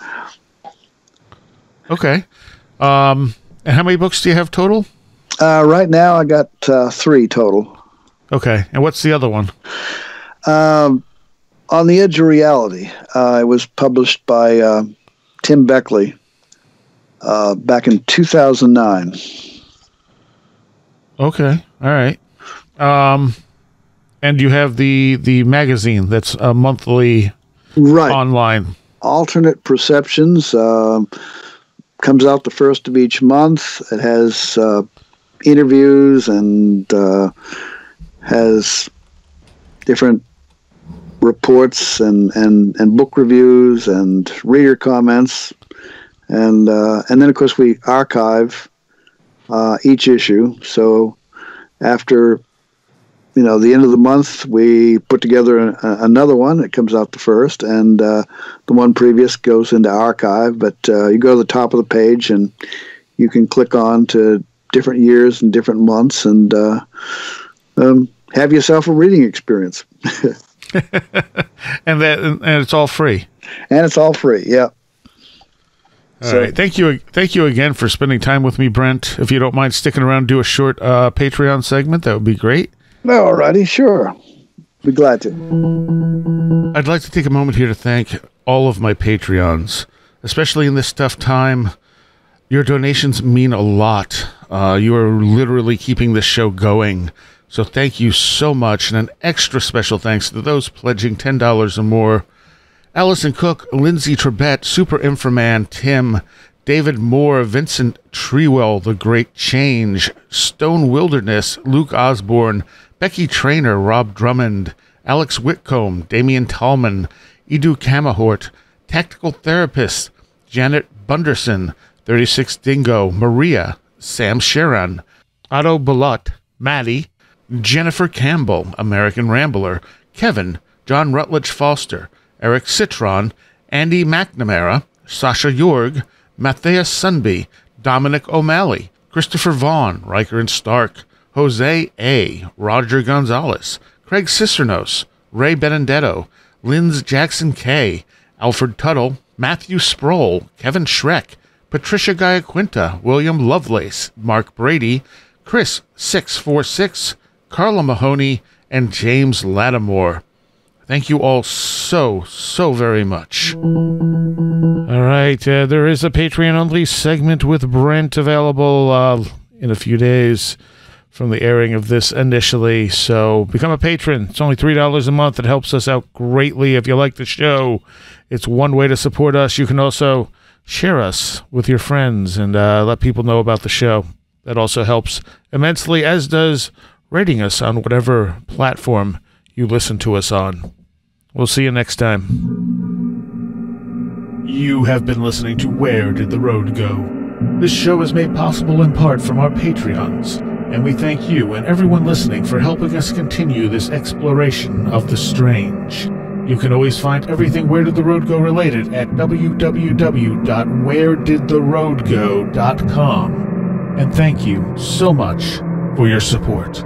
Okay. And how many books do you have total? Right now, I got 3 total. Okay. And what's the other one? On the Edge of Reality. It was published by Tim Beckley back in 2009. Okay. All right. And you have the magazine that's a monthly online. Alternate Perceptions comes out the first of each month. It has interviews and has different reports and book reviews and reader comments, and then of course we archive each issue. So after the end of the month, we put together another one. It comes out the first, and the one previous goes into archive. But you go to the top of the page, and you can click on to different years and different months, and have yourself a reading experience. and it's all free. And it's all free, yeah. All right. Thank you again for spending time with me, Brent. If you don't mind sticking around, do a short Patreon segment. That would be great. All righty, sure. Be glad to. I'd like to take a moment here to thank all of my Patreons, especially in this tough time. Your donations mean a lot. You are literally keeping this show going. So thank you so much. And an extra special thanks to those pledging $10 or more. Allison Cook, Lindsay Trebet, Super Inframan, Tim, David Moore, Vincent Trewell, The Great Change, Stone Wilderness, Luke Osborne, Becky Trainer, Rob Drummond, Alex Whitcomb, Damian Tallman, Edu Camahort, Tactical Therapist, Janet Bunderson, 36 Dingo, Maria, Sam Sharon, Otto Balut, Maddie, Jennifer Campbell, American Rambler, Kevin, John Rutledge Foster, Eric Citron, Andy McNamara, Sasha Jorg, Matthias Sunby, Dominic O'Malley, Christopher Vaughn, Riker and Stark, Jose A., Roger Gonzalez, Craig Cicernos, Ray Benedetto, Linz Jackson K., Alfred Tuttle, Matthew Sproul, Kevin Schreck, Patricia Giaquinta, William Lovelace, Mark Brady, Chris 646, Carla Mahoney, and James Lattimore. Thank you all so very much. All right, there is a Patreon-only segment with Brent available in a few days from the airing of this initially, so become a patron. It's only $3 a month. It helps us out greatly. If you like the show, it's one way to support us. You can also share us with your friends and let people know about the show. That also helps immensely, as does rating us on whatever platform you listen to us on. We'll see you next time. You have been listening to Where Did the Road Go? This show is made possible in part from our Patreons And we thank you and everyone listening for helping us continue this exploration of the strange. You can always find everything Where Did the Road Go related at www.wheredidtheroadgo.com. And thank you so much for your support.